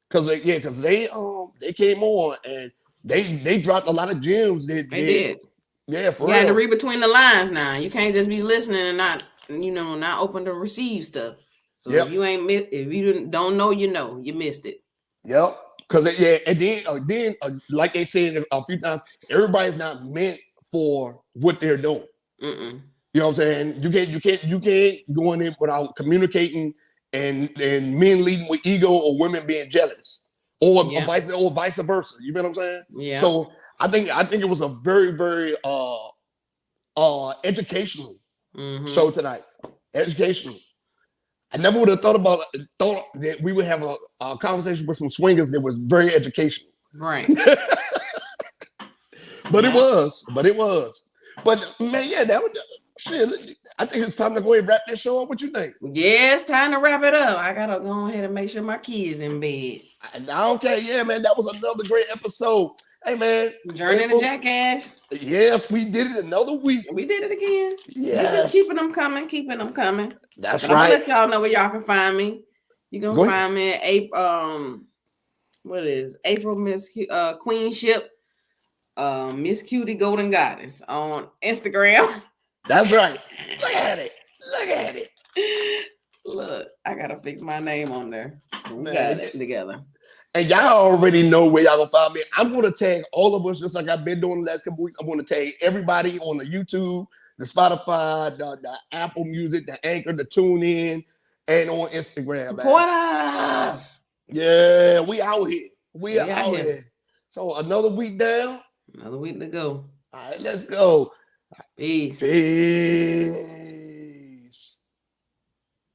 Because they came on and they dropped a lot of gems. They did. Yeah, for you real. got to read between the lines now. You can't just be listening and not open to receive stuff. So if you don't know, you missed it. Yep. Because and then like they said a few times, everybody's not meant for what they're doing. Mm-mm. You know what I'm saying? You can't go in it without communicating and men leading with ego or women being jealous or vice versa. You know what I'm saying? Yeah. So I think it was a very, very educational show tonight. Educational. I never would have thought that we would have a conversation with some swingers that was very educational. Right. But it was. But man, yeah, that was shit. I think it's time to go ahead and wrap this show up. What you think? Yeah, it's time to wrap it up. I gotta go ahead and make sure my kids in bed. Okay, yeah, man, that was another great episode. Hey, man, Journey to Jackass. Yes, we did it another week. We did it again. Yes, we're just keeping them coming. That's right. I'm gonna let y'all know where y'all can find me. You can find me at April Miss Queenship, Miss Cutie Golden Goddess on Instagram. That's right. Look at it. Look, I gotta fix my name on there. We got it together. And y'all already know where y'all gonna find me. I'm gonna tag all of us just like I've been doing the last couple weeks. I'm gonna tag everybody on the YouTube, the Spotify, the Apple Music, the Anchor, the TuneIn, and on Instagram. Support us. Yeah, we out here. We are out here. So another week down. Another week to go. All right, let's go. Peace. Peace.